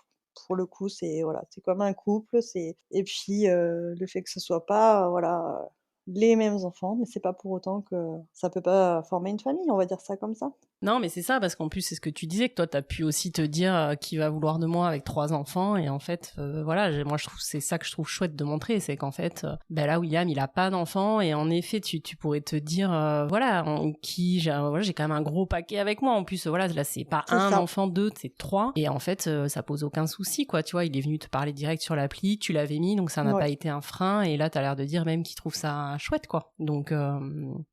pour le coup, c'est voilà, c'est comme un couple, et puis, le fait que ce soit pas, voilà, les mêmes enfants, mais c'est pas pour autant que ça peut pas former une famille, on va dire ça comme ça. Non, mais c'est ça, parce qu'en plus, c'est ce que tu disais, que toi, t'as pu aussi te dire qui va vouloir de moi avec 3 enfants, et en fait, voilà, moi, je trouve, c'est ça que je trouve chouette de montrer, c'est qu'en fait, là, William, il a pas d'enfants, et en effet, tu pourrais te dire, voilà, j'ai quand même un gros paquet avec moi, en plus, voilà, là, c'est pas un enfant, 2, c'est 3, et en fait, ça pose aucun souci, quoi, tu vois, il est venu te parler direct sur l'appli, tu l'avais mis, donc ça n'a pas été un frein, et là, t'as l'air de dire même qu'il trouve ça chouette, quoi, donc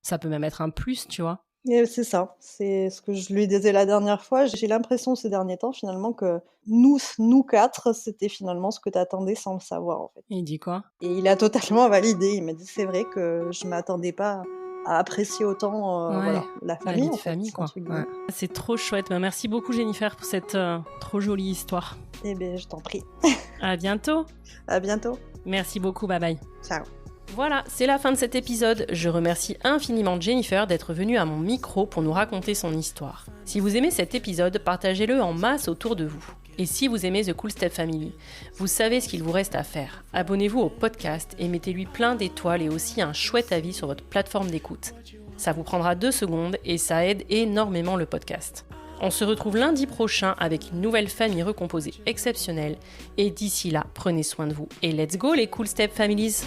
ça peut même être un plus, tu vois. Et c'est ça, c'est ce que je lui disais la dernière fois. J'ai l'impression ces derniers temps finalement que nous 4, c'était finalement ce que tu attendais sans le savoir, en fait. Et il dit quoi? Et il a totalement validé. Il m'a dit: «C'est vrai que je m'attendais pas à apprécier autant, voilà, la famille, vie de en fait, famille, quoi. entre guillemets». Ouais. C'est trop chouette. Bah, merci beaucoup, Jennifer, pour cette trop jolie histoire. Eh bien, je t'en prie. À bientôt. À bientôt. Merci beaucoup, bye bye. Ciao. Voilà, c'est la fin de cet épisode. Je remercie infiniment Jennifer d'être venue à mon micro pour nous raconter son histoire. Si vous aimez cet épisode, partagez-le en masse autour de vous. Et si vous aimez The Cool Step Family, vous savez ce qu'il vous reste à faire. Abonnez-vous au podcast et mettez-lui plein d'étoiles et aussi un chouette avis sur votre plateforme d'écoute. Ça vous prendra 2 secondes et ça aide énormément le podcast. On se retrouve lundi prochain avec une nouvelle famille recomposée exceptionnelle. Et d'ici là, prenez soin de vous. Et let's go les Cool Step Families!